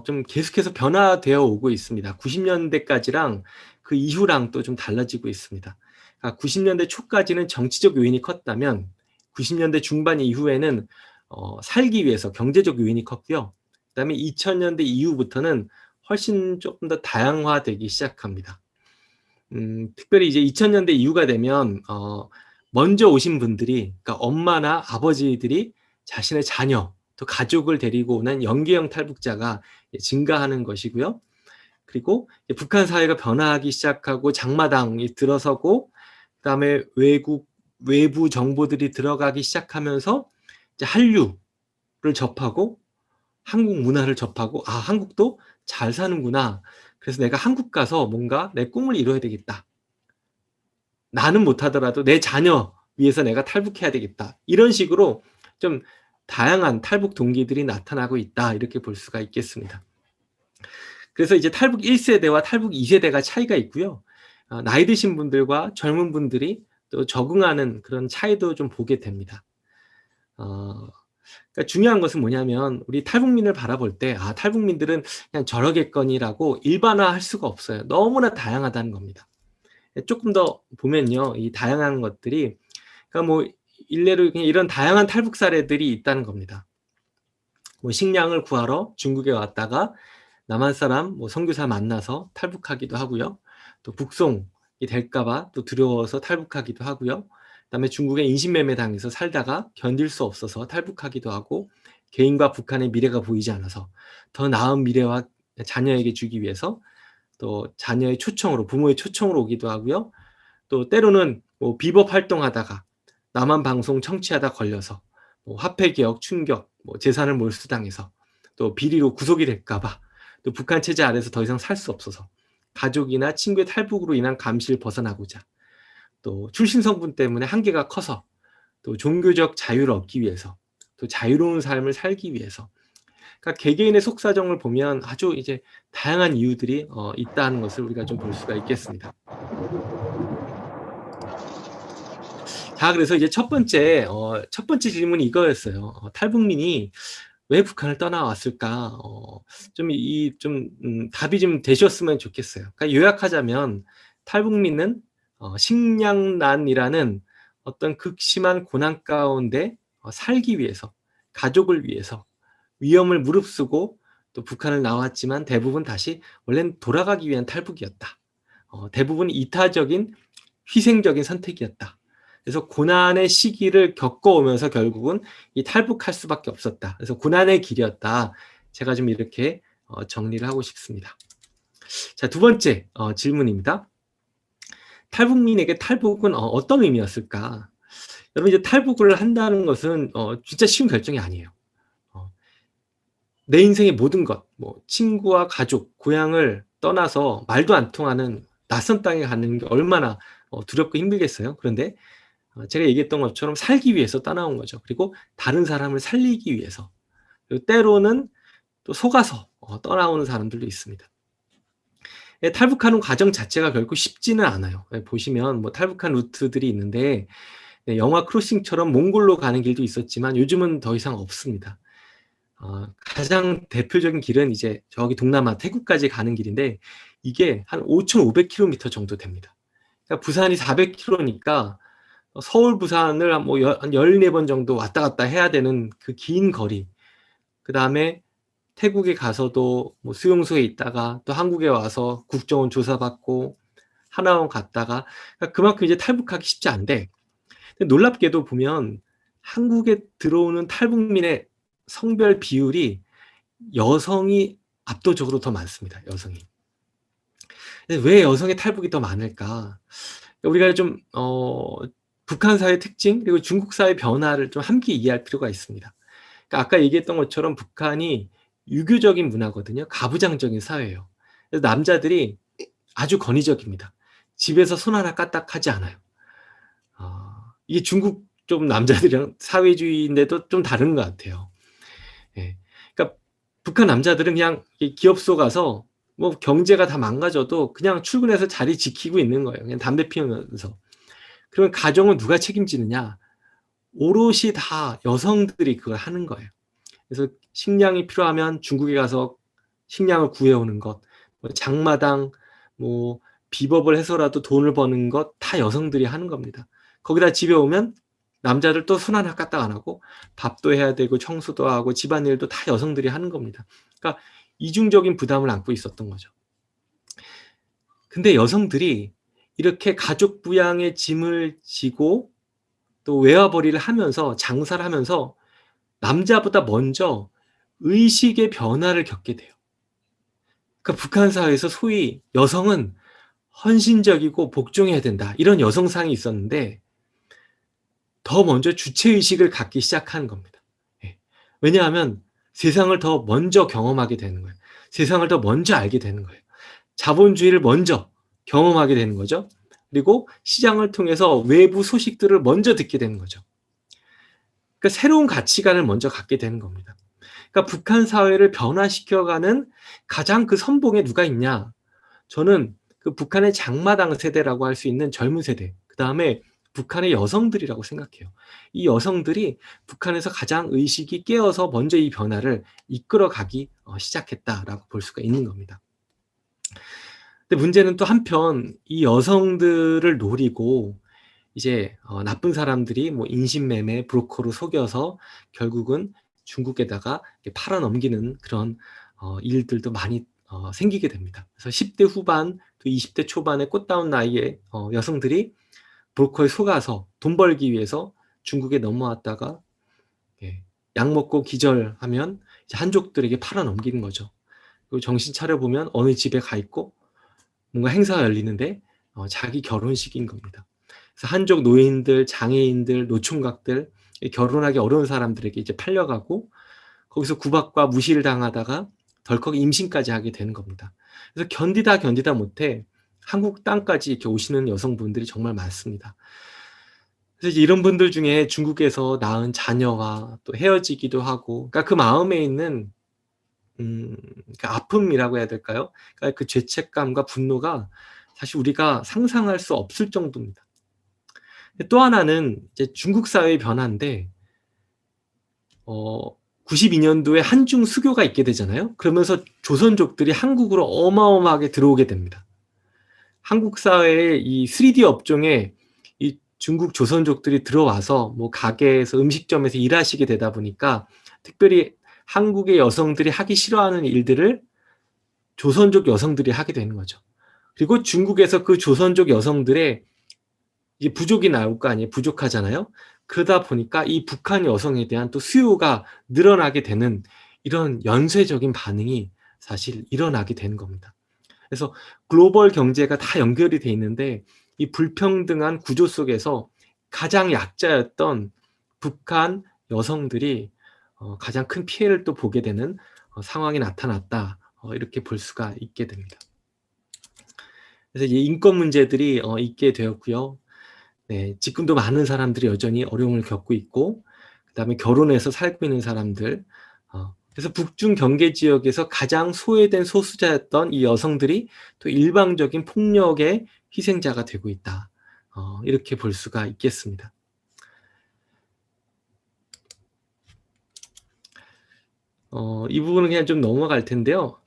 좀 계속해서 변화되어 오고 있습니다. 90년대까지랑 그 이후랑 또 좀 달라지고 있습니다. 그러니까 90년대 초까지는 정치적 요인이 컸다면 90년대 중반 이후에는 살기 위해서 경제적 요인이 컸고요. 그다음에 2000년대 이후부터는 훨씬 조금 더 다양화되기 시작합니다. 특별히 이제 2000년대 이후가 되면 먼저 오신 분들이, 그러니까 엄마나 아버지들이 자신의 자녀, 또 가족을 데리고 오는 연계형 탈북자가 증가하는 것이고요. 그리고 북한 사회가 변화하기 시작하고 장마당이 들어서고 그다음에 외부 정보들이 들어가기 시작하면서 이제 한류를 접하고 한국 문화를 접하고 한국도 잘 사는구나. 그래서 내가 한국 가서 뭔가 내 꿈을 이뤄야 되겠다. 나는 못하더라도 내 자녀 위해서 내가 탈북해야 되겠다. 이런 식으로 좀 다양한 탈북 동기들이 나타나고 있다 이렇게 볼 수가 있겠습니다. 그래서 이제 탈북 1세대와 탈북 2세대가 차이가 있고요. 나이 드신 분들과 젊은 분들이 또 적응하는 그런 차이도 좀 보게 됩니다. 그러니까 중요한 것은 뭐냐면 우리 탈북민을 바라볼 때 탈북민들은 그냥 저러겠거니라고 일반화할 수가 없어요. 너무나 다양하다는 겁니다. 조금 더 보면요, 이 다양한 것들이, 그러니까 뭐 일례로 그냥 이런 다양한 탈북 사례들이 있다는 겁니다. 뭐 식량을 구하러 중국에 왔다가 남한 사람 뭐 선교사 만나서 탈북하기도 하고요. 또 북송이 될까 봐 또 두려워서 탈북하기도 하고요. 그다음에 중국에 인신매매 당해서 살다가 견딜 수 없어서 탈북하기도 하고, 개인과 북한의 미래가 보이지 않아서 더 나은 미래와 자녀에게 주기 위해서 또 자녀의 초청으로, 부모의 초청으로 오기도 하고요. 또 때로는 뭐 비법 활동하다가 남한 방송 청취하다 걸려서 뭐 화폐 개혁, 충격, 뭐 재산을 몰수당해서 또 비리로 구속이 될까 봐, 또 북한 체제 아래서 더 이상 살 수 없어서 가족이나 친구의 탈북으로 인한 감시를 벗어나고자, 또 출신 성분 때문에 한계가 커서 또 종교적 자유를 얻기 위해서, 또 자유로운 삶을 살기 위해서, 그러니까 개개인의 속사정을 보면 아주 이제 다양한 이유들이 있다는 것을 우리가 좀 볼 수가 있겠습니다. 자, 그래서 이제 첫 번째 질문이 이거였어요. 탈북민이 왜 북한을 떠나왔을까? 답이 좀 되셨으면 좋겠어요. 그러니까 요약하자면, 탈북민은 식량난이라는 어떤 극심한 고난 가운데 살기 위해서, 가족을 위해서 위험을 무릅쓰고 또 북한을 나왔지만, 대부분 다시 원래는 돌아가기 위한 탈북이었다. 대부분 이타적인 희생적인 선택이었다. 그래서 고난의 시기를 겪어오면서 결국은 이 탈북할 수밖에 없었다. 그래서 고난의 길이었다. 제가 좀 이렇게 정리를 하고 싶습니다. 자, 두 번째 질문입니다. 탈북민에게 탈북은 어떤 의미였을까? 여러분, 이제 탈북을 한다는 것은 진짜 쉬운 결정이 아니에요. 내 인생의 모든 것, 뭐 친구와 가족, 고향을 떠나서 말도 안 통하는 낯선 땅에 가는 게 얼마나 두렵고 힘들겠어요. 그런데 제가 얘기했던 것처럼 살기 위해서 떠나온 거죠. 그리고 다른 사람을 살리기 위해서. 그리고 때로는 또 속아서 떠나오는 사람들도 있습니다. 예, 탈북하는 과정 자체가 결코 쉽지는 않아요. 예, 보시면 뭐 탈북한 루트들이 있는데, 네, 영화 크로싱처럼 몽골로 가는 길도 있었지만 요즘은 더 이상 없습니다. 가장 대표적인 길은 이제 저기 동남아 태국까지 가는 길인데, 이게 한 5,500km 정도 됩니다. 그러니까 부산이 400km니까 서울 부산을 한 14번 정도 왔다 갔다 해야 되는 그 긴 거리. 그다음에 태국에 가서도 뭐 수용소에 있다가 또 한국에 와서 국정원 조사받고 하나원 갔다가, 그러니까 그만큼 이제 탈북하기 쉽지 않은데, 놀랍게도 보면 한국에 들어오는 탈북민의 성별 비율이 여성이 압도적으로 더 많습니다. 여성이. 왜 여성의 탈북이 더 많을까? 우리가 좀 북한 사회 특징, 그리고 중국 사회 변화를 좀 함께 이해할 필요가 있습니다. 그러니까 아까 얘기했던 것처럼 북한이 유교적인 문화거든요. 가부장적인 사회예요. 그래서 남자들이 아주 권위적입니다. 집에서 손 하나 까딱하지 않아요. 이게 중국 좀 남자들이랑 사회주의인데도 좀 다른 것 같아요. 예. 그러니까 북한 남자들은 그냥 기업소 가서 뭐 경제가 다 망가져도 그냥 출근해서 자리 지키고 있는 거예요. 그냥 담배 피우면서. 그러면 가정은 누가 책임지느냐? 오롯이 다 여성들이 그걸 하는 거예요. 그래서 식량이 필요하면 중국에 가서 식량을 구해오는 것, 뭐 장마당, 뭐 비법을 해서라도 돈을 버는 것 다 여성들이 하는 겁니다. 거기다 집에 오면 남자들 또 손 하나 까딱 안 하고 밥도 해야 되고 청소도 하고 집안일도 다 여성들이 하는 겁니다. 그러니까 이중적인 부담을 안고 있었던 거죠. 근데 여성들이 이렇게 가족 부양의 짐을 지고 또 외화벌이를 하면서 장사를 하면서 남자보다 먼저 의식의 변화를 겪게 돼요. 그러니까 북한 사회에서 소위 여성은 헌신적이고 복종해야 된다, 이런 여성상이 있었는데 더 먼저 주체의식을 갖기 시작하는 겁니다. 예. 왜냐하면 세상을 더 먼저 경험하게 되는 거예요. 세상을 더 먼저 알게 되는 거예요. 자본주의를 먼저 경험하게 되는 거죠. 그리고 시장을 통해서 외부 소식들을 먼저 듣게 되는 거죠. 그러니까 새로운 가치관을 먼저 갖게 되는 겁니다. 그러니까 북한 사회를 변화시켜가는 가장 그 선봉에 누가 있냐? 저는 그 북한의 장마당 세대라고 할 수 있는 젊은 세대, 그 다음에 북한의 여성들이라고 생각해요. 이 여성들이 북한에서 가장 의식이 깨어서 먼저 이 변화를 이끌어가기 시작했다라고 볼 수가 있는 겁니다. 근데 문제는 또 한편 이 여성들을 노리고 이제 나쁜 사람들이 뭐 인신매매, 브로커로 속여서 결국은 중국에다가 팔아넘기는 그런 일들도 많이 생기게 됩니다. 그래서 10대 후반 또 20대 초반의 꽃다운 나이에 여성들이 브로커에 속아서 돈 벌기 위해서 중국에 넘어왔다가 예, 약 먹고 기절하면 이제 한족들에게 팔아 넘기는 거죠. 그리고 정신 차려 보면 어느 집에 가 있고 뭔가 행사가 열리는데 자기 결혼식인 겁니다. 그래서 한족 노인들, 장애인들, 노총각들, 결혼하기 어려운 사람들에게 이제 팔려가고 거기서 구박과 무시를 당하다가 덜컥 임신까지 하게 되는 겁니다. 그래서 견디다 못해 한국 땅까지 이렇게 오시는 여성분들이 정말 많습니다. 그래서 이런 분들 중에 중국에서 낳은 자녀와 또 헤어지기도 하고, 그러니까 그 마음에 있는 그 아픔이라고 해야 될까요? 그러니까 그 죄책감과 분노가 사실 우리가 상상할 수 없을 정도입니다. 또 하나는 이제 중국 사회의 변화인데, 92년도에 한중 수교가 있게 되잖아요. 그러면서 조선족들이 한국으로 어마어마하게 들어오게 됩니다. 한국 사회의 이 3D 업종에 이 중국 조선족들이 들어와서 뭐 가게에서 음식점에서 일하시게 되다 보니까 특별히 한국의 여성들이 하기 싫어하는 일들을 조선족 여성들이 하게 되는 거죠. 그리고 중국에서 그 조선족 여성들의 이게 부족이 나올 거 아니에요. 부족하잖아요. 그러다 보니까 이 북한 여성에 대한 또 수요가 늘어나게 되는 이런 연쇄적인 반응이 사실 일어나게 되는 겁니다. 그래서 글로벌 경제가 다 연결이 돼 있는데 이 불평등한 구조 속에서 가장 약자였던 북한 여성들이 가장 큰 피해를 또 보게 되는 상황이 나타났다. 이렇게 볼 수가 있게 됩니다. 그래서 이제 인권 문제들이 있게 되었고요. 네, 지금도 많은 사람들이 여전히 어려움을 겪고 있고, 그다음에 결혼해서 살고 있는 사람들, 그래서 북중 경계 지역에서 가장 소외된 소수자였던 이 여성들이 또 일방적인 폭력의 희생자가 되고 있다. 이렇게 볼 수가 있겠습니다. 이 부분은 그냥 좀 넘어갈 텐데요.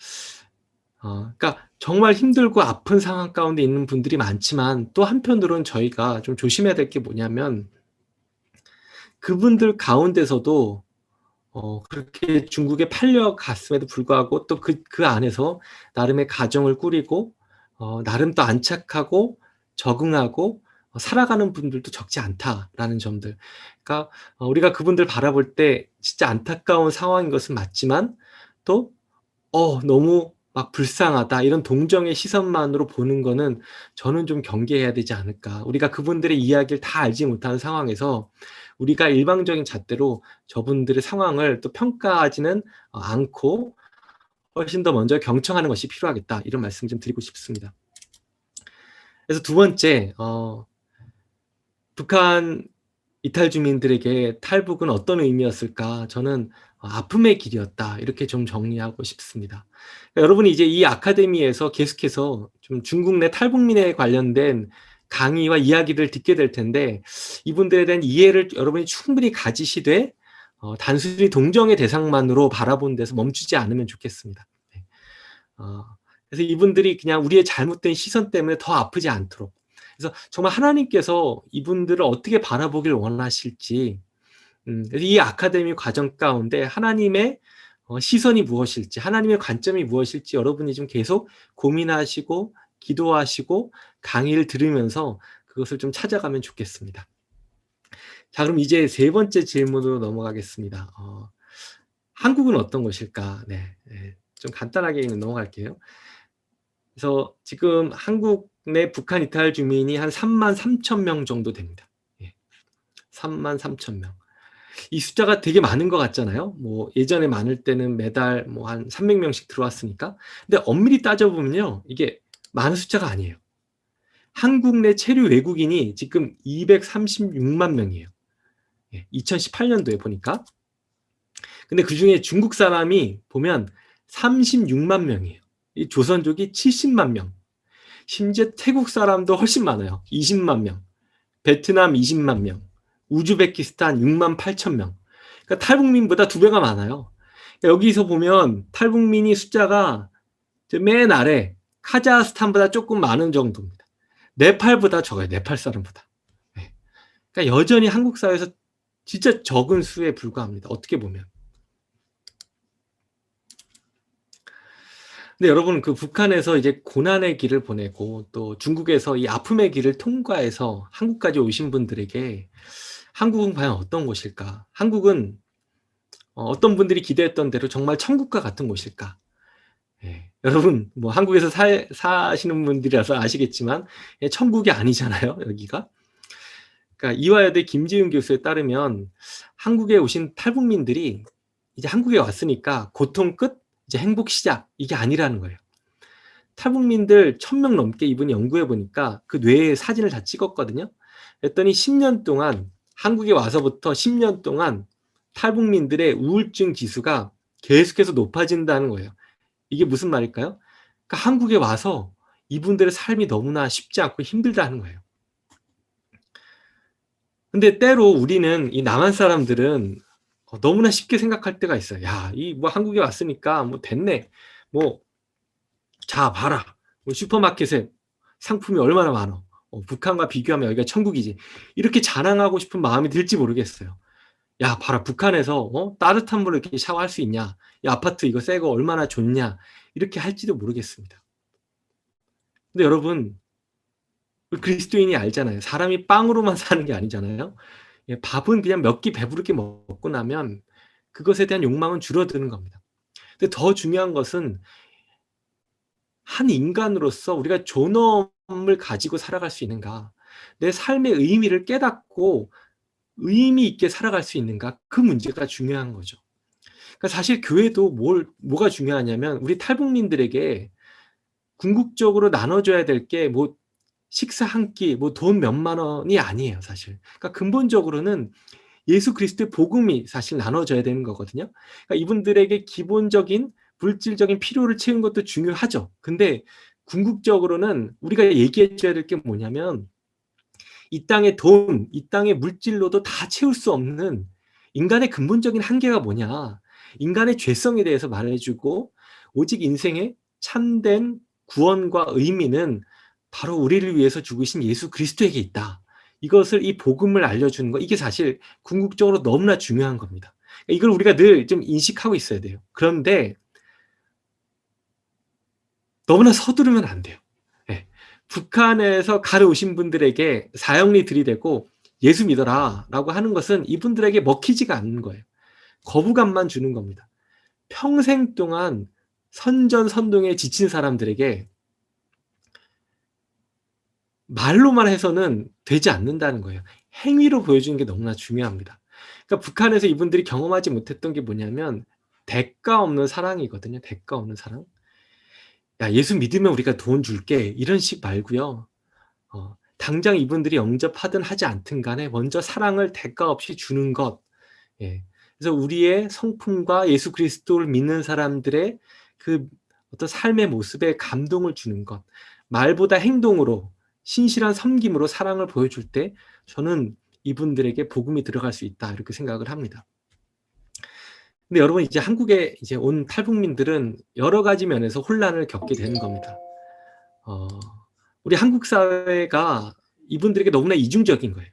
그러니까 정말 힘들고 아픈 상황 가운데 있는 분들이 많지만 또 한편으로는 저희가 좀 조심해야 될 게 뭐냐면 그분들 가운데서도 그렇게 중국에 팔려갔음에도 불구하고 또 그 안에서 나름의 가정을 꾸리고 나름 또 안착하고 적응하고 살아가는 분들도 적지 않다라는 점들. 그러니까 우리가 그분들 바라볼 때 진짜 안타까운 상황인 것은 맞지만 또 너무 막 불쌍하다 이런 동정의 시선만으로 보는 거는 저는 좀 경계해야 되지 않을까. 우리가 그분들의 이야기를 다 알지 못하는 상황에서 우리가 일방적인 잣대로 저분들의 상황을 또 평가하지는 않고 훨씬 더 먼저 경청하는 것이 필요하겠다. 이런 말씀 좀 드리고 싶습니다. 그래서 두 번째, 북한 이탈 주민들에게 탈북은 어떤 의미였을까? 저는 아픔의 길이었다. 이렇게 좀 정리하고 싶습니다. 그러니까 여러분이 이제 이 아카데미에서 계속해서 좀 중국 내 탈북민에 관련된 강의와 이야기를 듣게 될 텐데 이분들에 대한 이해를 여러분이 충분히 가지시되 단순히 동정의 대상만으로 바라보는 데서 멈추지 않으면 좋겠습니다. 네. 그래서 이분들이 그냥 우리의 잘못된 시선 때문에 더 아프지 않도록 그래서 정말 하나님께서 이분들을 어떻게 바라보길 원하실지 그래서 이 아카데미 과정 가운데 하나님의 시선이 무엇일지 하나님의 관점이 무엇일지 여러분이 좀 계속 고민하시고 기도하시고 강의를 들으면서 그것을 좀 찾아가면 좋겠습니다. 자, 그럼 이제 세 번째 질문으로 넘어가겠습니다. 한국은 어떤 것일까? 네, 좀 간단하게 넘어갈게요. 그래서 지금 한국 내 북한 이탈 주민이 한 33,000명 정도 됩니다. 33,000명. 이 숫자가 되게 많은 것 같잖아요. 뭐 예전에 많을 때는 매달 뭐 한 300명씩 들어왔으니까. 근데 엄밀히 따져보면요. 이게 많은 숫자가 아니에요. 한국 내 체류 외국인이 지금 236만 명이에요. 2018년도에 보니까. 근데 그중에 중국 사람이 보면 36만 명이에요. 이 조선족이 70만 명. 심지어 태국 사람도 훨씬 많아요. 20만 명. 베트남 20만 명. 우즈베키스탄 6만 8천 명. 그러니까 탈북민보다 2배가 많아요. 여기서 보면 탈북민이 숫자가 맨 아래 카자흐스탄보다 조금 많은 정도입니다. 네팔보다 적어요. 네팔 사람보다. 네. 그러니까 여전히 한국 사회에서 진짜 적은 수에 불과합니다. 어떻게 보면. 근데 여러분 그 북한에서 이제 고난의 길을 보내고 또 중국에서 이 아픔의 길을 통과해서 한국까지 오신 분들에게 한국은 과연 어떤 곳일까? 한국은 어떤 분들이 기대했던 대로 정말 천국과 같은 곳일까? 예. 여러분 뭐 한국에서 살 사시는 분들이라서 아시겠지만 예 천국이 아니잖아요 여기가. 그러니까 이화여대 김지은 교수에 따르면 한국에 오신 탈북민들이 이제 한국에 왔으니까 고통 끝 이제 행복 시작 이게 아니라는 거예요. 탈북민들 1,000명 넘게 이분이 연구해 보니까 그 뇌에 사진을 다 찍었거든요. 그랬더니 10년 동안 한국에 와서부터 10년 동안 탈북민들의 우울증 지수가 계속해서 높아진다는 거예요. 이게 무슨 말일까요? 그러니까 한국에 와서 이분들의 삶이 너무나 쉽지 않고 힘들다는 거예요. 근데 때로 우리는 이 남한 사람들은 너무나 쉽게 생각할 때가 있어요. '야 이 뭐 한국에 왔으니까 뭐 됐네. 뭐 자 봐라. 뭐 슈퍼마켓에 상품이 얼마나 많어. 북한과 비교하면 여기가 천국이지.' 이렇게 자랑하고 싶은 마음이 들지 모르겠어요. '야 봐라 북한에서 따뜻한 물로 이렇게 샤워할 수 있냐. 이 아파트 이거 새 거 얼마나 좋냐.' 이렇게 할지도 모르겠습니다. 근데 여러분 우리 그리스도인이 알잖아요. 사람이 빵으로만 사는 게 아니잖아요. 예 밥은 그냥 몇 끼 배부르게 먹고 나면 그것에 대한 욕망은 줄어드는 겁니다. 근데 더 중요한 것은 한 인간으로서 우리가 존엄을 가지고 살아갈 수 있는가? 내 삶의 의미를 깨닫고 의미 있게 살아갈 수 있는가? 그 문제가 중요한 거죠. 그러니까 사실 교회도 뭐가 중요하냐면 우리 탈북민들에게 궁극적으로 나눠 줘야 될 게 뭐 식사 한 끼 뭐 돈 몇만 원이 아니에요 사실. 그러니까 근본적으로는 예수 그리스도의 복음이 사실 나눠져야 되는 거거든요. 그러니까 이분들에게 기본적인 물질적인 필요를 채우는 것도 중요하죠. 근데 궁극적으로는 우리가 얘기해 줘야 될 게 뭐냐면 이 땅의 돈, 이 땅의 물질로도 다 채울 수 없는 인간의 근본적인 한계가 뭐냐. 인간의 죄성에 대해서 말해 주고 오직 인생의 참된 구원과 의미는 바로 우리를 위해서 죽으신 예수 그리스도에게 있다. 이것을 이 복음을 알려주는 거 이게 사실 궁극적으로 너무나 중요한 겁니다. 이걸 우리가 늘 좀 인식하고 있어야 돼요. 그런데 너무나 서두르면 안 돼요. 예. 북한에서 가려오신 분들에게 사형리 들이대고 "예수 믿어라."라고 하는 것은 이분들에게 먹히지가 않는 거예요. 거부감만 주는 겁니다. 평생 동안 선전선동에 지친 사람들에게 말로만 해서는 되지 않는다는 거예요. 행위로 보여주는 게 너무나 중요합니다. 그러니까 북한에서 이분들이 경험하지 못했던 게 뭐냐면 대가 없는 사랑이거든요. 대가 없는 사랑. "야 예수 믿으면 우리가 돈 줄게." 이런 식 말고요. 당장 이분들이 영접하든 하지 않든 간에 먼저 사랑을 대가 없이 주는 것. 예. 그래서 우리의 성품과 예수 그리스도를 믿는 사람들의 그 어떤 삶의 모습에 감동을 주는 것. 말보다 행동으로 신실한 섬김으로 사랑을 보여줄 때 저는 '이분들에게 복음이 들어갈 수 있다.' 이렇게 생각을 합니다. 근데 여러분 이제 한국에 이제 온 탈북민들은 여러 가지 면에서 혼란을 겪게 되는 겁니다. 어 우리 한국 사회가 이분들에게 너무나 이중적인 거예요.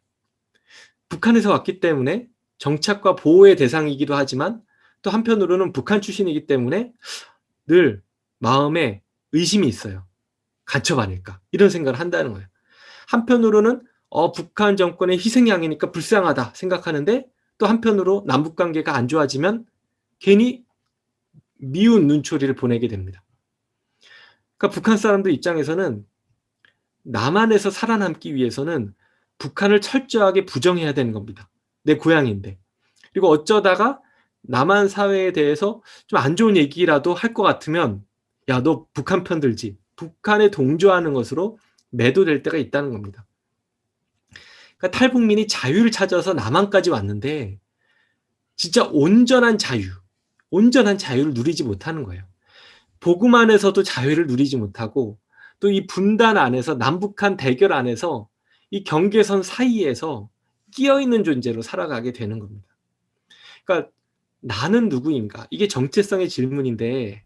북한에서 왔기 때문에 정착과 보호의 대상이기도 하지만 또 한편으로는 북한 출신이기 때문에 늘 마음에 의심이 있어요. '간첩 아닐까?' 이런 생각을 한다는 거예요. 한편으로는 '북한 정권의 희생양이니까 불쌍하다.' 생각하는데 또 한편으로 남북 관계가 안 좋아지면 괜히 미운 눈초리를 보내게 됩니다. 그러니까 북한 사람들 입장에서는 남한에서 살아남기 위해서는 북한을 철저하게 부정해야 되는 겁니다. 내 고향인데. 그리고 어쩌다가 남한 사회에 대해서 좀 안 좋은 얘기라도 할 것 같으면 "야 너 북한 편 들지." 북한에 동조하는 것으로 매도될 때가 있다는 겁니다. 그러니까 탈북민이 자유를 찾아서 남한까지 왔는데 진짜 온전한 자유를 누리지 못하는 거예요. 복음 안에서도 자유를 누리지 못하고 또 이 분단 안에서 남북한 대결 안에서 이 경계선 사이에서 끼어 있는 존재로 살아가게 되는 겁니다. 그러니까 '나는 누구인가?' 이게 정체성의 질문인데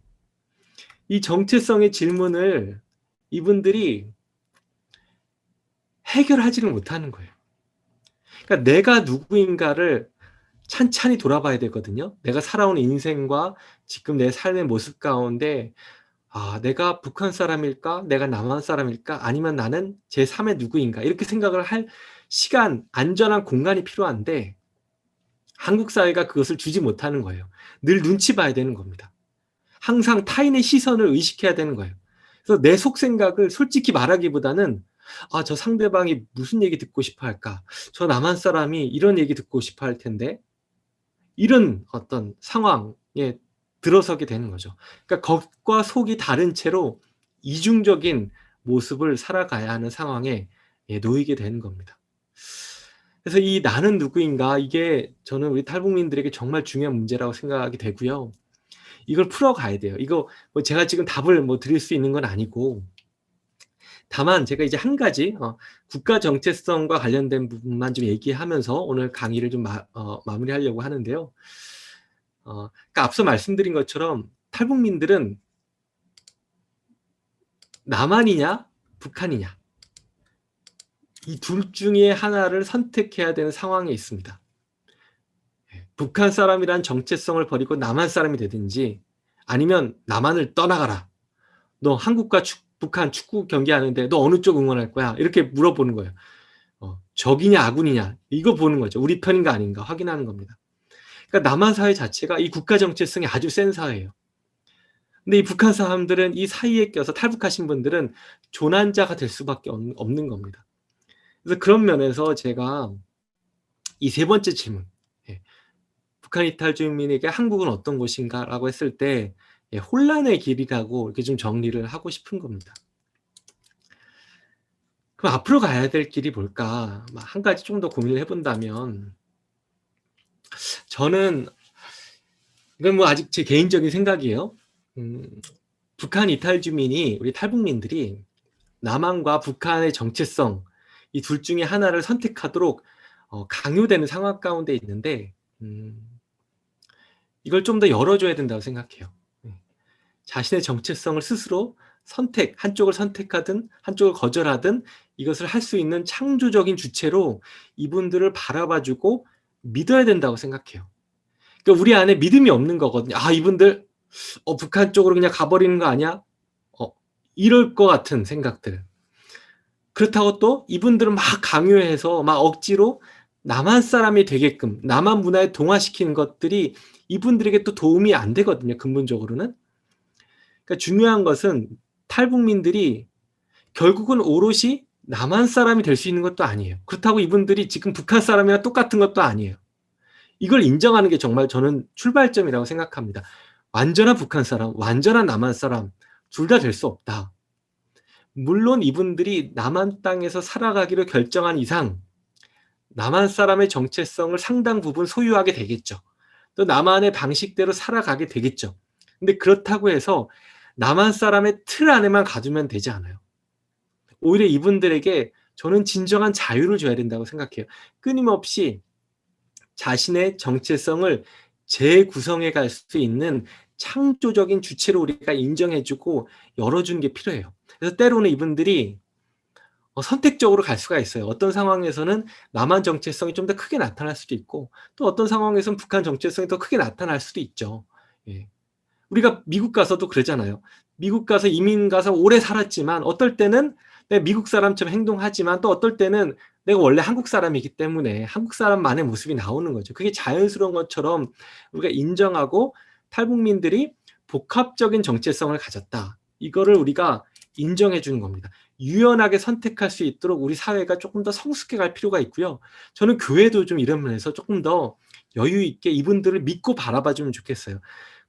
이 정체성의 질문을 이분들이 해결하지를 못하는 거예요. 그러니까 내가 누구인가를 찬찬히 돌아봐야 되거든요. 내가 살아온 인생과 지금 내 삶의 모습 가운데 내가 북한 사람일까? 내가 남한 사람일까? 아니면 나는 제3의 누구인가?' 이렇게 생각을 할 시간, 안전한 공간이 필요한데 한국 사회가 그것을 주지 못하는 거예요. 늘 눈치 봐야 되는 겁니다. 항상 타인의 시선을 의식해야 되는 거예요. 그래서 내 속 생각을 솔직히 말하기보다는 '저 상대방이 무슨 얘기 듣고 싶어 할까? 저 남한 사람이 이런 얘기 듣고 싶어 할 텐데.' 이런 어떤 상황에 들어서게 되는 거죠. 그러니까 겉과 속이 다른 채로 이중적인 모습을 살아가야 하는 상황에 놓이게 되는 겁니다. 그래서 이 '나는 누구인가?' 이게 저는 우리 탈북민들에게 정말 중요한 문제라고 생각이 되고요. 이걸 풀어가야 돼요. 이거 뭐 제가 지금 답을 뭐 드릴 수 있는 건 아니고, 다만 제가 이제 한 가지 국가 정체성과 관련된 부분만 좀 얘기하면서 오늘 강의를 좀 마무리하려고 하는데요. 그러니까 앞서 말씀드린 것처럼 탈북민들은 남한이냐 북한이냐 이 둘 중에 하나를 선택해야 되는 상황에 있습니다. 북한 사람이란 정체성을 버리고 남한 사람이 되든지, 아니면 남한을 떠나가라. 너 한국과 북한 축구 경기하는데 너 어느 쪽 응원할 거야? 이렇게 물어보는 거예요. 적이냐 아군이냐 이거 보는 거죠. 우리 편인가 아닌가 확인하는 겁니다. 그러니까 남한 사회 자체가 이 국가 정체성이 아주 센 사회예요. 근데 이 북한 사람들은 이 사이에 껴서 탈북하신 분들은 조난자가 될 수밖에 없는 겁니다. 그래서 그런 면에서 제가 이 세 번째 질문, 예, 북한 이탈 주민에게 한국은 어떤 곳인가라고 했을 때 혼란의 길이라고 이렇게 좀 정리를 하고 싶은 겁니다. 그럼 앞으로 가야 될 길이 뭘까? 한 가지 좀 더 고민을 해본다면, 저는 이건 뭐 아직 제 개인적인 생각이에요. 북한 이탈 주민이, 우리 탈북민들이 남한과 북한의 정체성 이 둘 중에 하나를 선택하도록 강요되는 상황 가운데 있는데, 이걸 좀 더 열어줘야 된다고 생각해요. 자신의 정체성을 스스로 한쪽을 선택하든 한쪽을 거절하든 이것을 할 수 있는 창조적인 주체로 이분들을 바라봐주고 믿어야 된다고 생각해요. 그러니까 우리 안에 믿음이 없는 거거든요. 이분들 북한 쪽으로 그냥 가버리는 거 아니야? 이럴 것 같은 생각들. 그렇다고 또 이분들을 막 강요해서 막 억지로 남한 사람이 되게끔 남한 문화에 동화시키는 것들이 이분들에게 또 도움이 안 되거든요, 근본적으로는. 그러니까 중요한 것은 탈북민들이 결국은 오롯이 남한 사람이 될 수 있는 것도 아니에요. 그렇다고 이분들이 지금 북한 사람이랑 똑같은 것도 아니에요. 이걸 인정하는 게 정말 저는 출발점이라고 생각합니다. 완전한 북한 사람, 완전한 남한 사람 둘 다 될 수 없다. 물론 이분들이 남한 땅에서 살아가기로 결정한 이상 남한 사람의 정체성을 상당 부분 소유하게 되겠죠. 또 남한의 방식대로 살아가게 되겠죠. 근데 그렇다고 해서 남한 사람의 틀 안에만 가두면 되지 않아요. 오히려 이분들에게 저는 진정한 자유를 줘야 된다고 생각해요. 끊임없이 자신의 정체성을 재구성해 갈 수 있는 창조적인 주체로 우리가 인정해 주고 열어주는 게 필요해요. 그래서 때로는 이분들이 선택적으로 갈 수가 있어요. 어떤 상황에서는 남한 정체성이 좀 더 크게 나타날 수도 있고, 또 어떤 상황에서는 북한 정체성이 더 크게 나타날 수도 있죠. 예. 우리가 미국 가서도 그러잖아요. 미국 가서 이민 가서 오래 살았지만 어떨 때는 내가 미국 사람처럼 행동하지만 또 어떨 때는 내가 원래 한국 사람이기 때문에 한국 사람만의 모습이 나오는 거죠. 그게 자연스러운 것처럼 우리가 인정하고 탈북민들이 복합적인 정체성을 가졌다. 이거를 우리가 인정해 주는 겁니다. 유연하게 선택할 수 있도록 우리 사회가 조금 더 성숙해 갈 필요가 있고요. 저는 교회도 좀 이런 면에서 조금 더 여유 있게 이분들을 믿고 바라봐 주면 좋겠어요.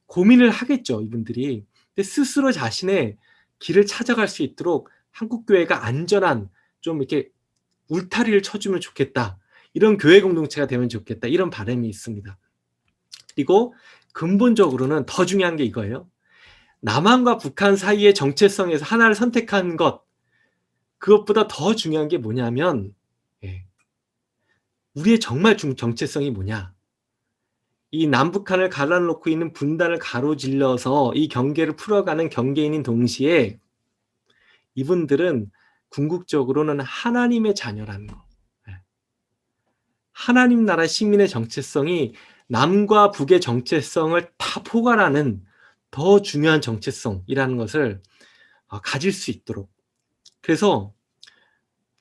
고민을 하겠죠, 이분들이. 근데 스스로 자신의 길을 찾아갈 수 있도록 한국 교회가 안전한 좀 이렇게 울타리를 쳐주면 좋겠다. 이런 교회 공동체가 되면 좋겠다. 이런 바람이 있습니다. 그리고 근본적으로는 더 중요한 게 이거예요. 남한과 북한 사이의 정체성에서 하나를 선택한 것, 그것보다 더 중요한 게 뭐냐면, 우리의 정말 정체성이 뭐냐. 이 남북한을 갈라놓고 있는 분단을 가로질러서 이 경계를 풀어가는 경계인인 동시에 이분들은 궁극적으로는 하나님의 자녀라는 거. 하나님 나라 시민의 정체성이 남과 북의 정체성을 다 포괄하는 더 중요한 정체성이라는 것을 가질 수 있도록. 그래서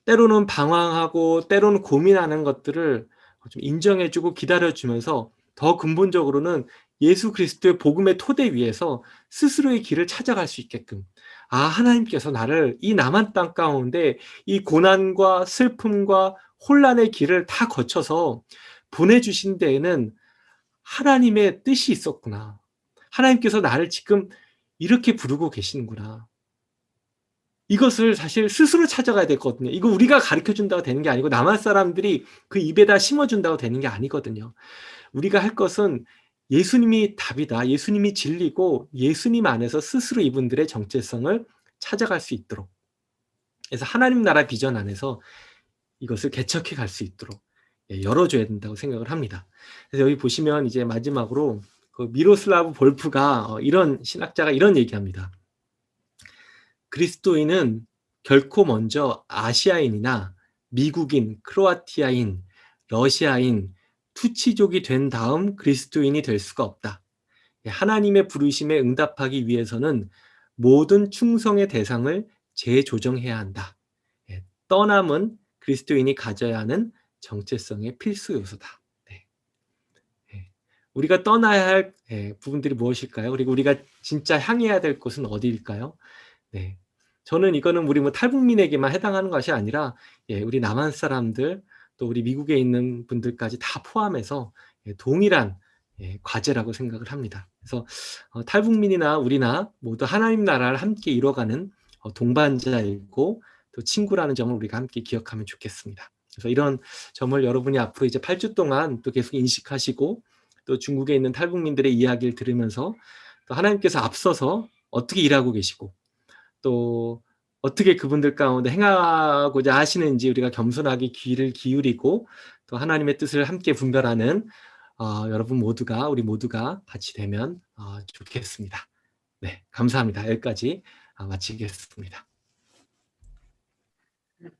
때로는 방황하고 때로는 고민하는 것들을 좀 인정해 주고 기다려 주면서 더 근본적으로는 예수 그리스도의 복음의 토대 위에서 스스로의 길을 찾아갈 수 있게끔, 하나님께서 나를 이 남한 땅 가운데 이 고난과 슬픔과 혼란의 길을 다 거쳐서 보내주신 데에는 하나님의 뜻이 있었구나. 하나님께서 나를 지금 이렇게 부르고 계시는구나. 이것을 사실 스스로 찾아가야 되거든요. 이거 우리가 가르쳐 준다고 되는 게 아니고 남한 사람들이 그 입에다 심어 준다고 되는 게 아니거든요. 우리가 할 것은 예수님이 답이다. 예수님이 진리고 예수님 안에서 스스로 이분들의 정체성을 찾아갈 수 있도록. 그래서 하나님 나라 비전 안에서 이것을 개척해 갈 수 있도록 열어줘야 된다고 생각을 합니다. 그래서 여기 보시면 이제 마지막으로 그 미로슬라브 볼프가 이런 신학자가 이런 얘기합니다. 그리스도인은 결코 먼저 아시아인이나 미국인, 크로아티아인, 러시아인, 투치족이 된 다음 그리스도인이 될 수가 없다. 하나님의 부르심에 응답하기 위해서는 모든 충성의 대상을 재조정해야 한다. 떠남은 그리스도인이 가져야 하는 정체성의 필수 요소다. 네. 우리가 떠나야 할 부분들이 무엇일까요? 그리고 우리가 진짜 향해야 될 곳은 어디일까요? 네. 저는 이거는 우리 뭐 탈북민에게만 해당하는 것이 아니라 우리 남한 사람들 또 우리 미국에 있는 분들까지 다 포함해서 동일한 과제라고 생각을 합니다. 그래서 탈북민이나 우리나 모두 하나님 나라를 함께 이뤄가는 동반자이고 또 친구라는 점을 우리가 함께 기억하면 좋겠습니다. 그래서 이런 점을 여러분이 앞으로 이제 8주 동안 또 계속 인식하시고 또 중국에 있는 탈북민들의 이야기를 들으면서 또 하나님께서 앞서서 어떻게 일하고 계시고 또 어떻게 그분들 가운데 행하고자 하시는지 우리가 겸손하게 귀를 기울이고 또 하나님의 뜻을 함께 분별하는 여러분 모두가 우리 모두가 같이 되면 좋겠습니다. 네, 감사합니다. 여기까지 마치겠습니다.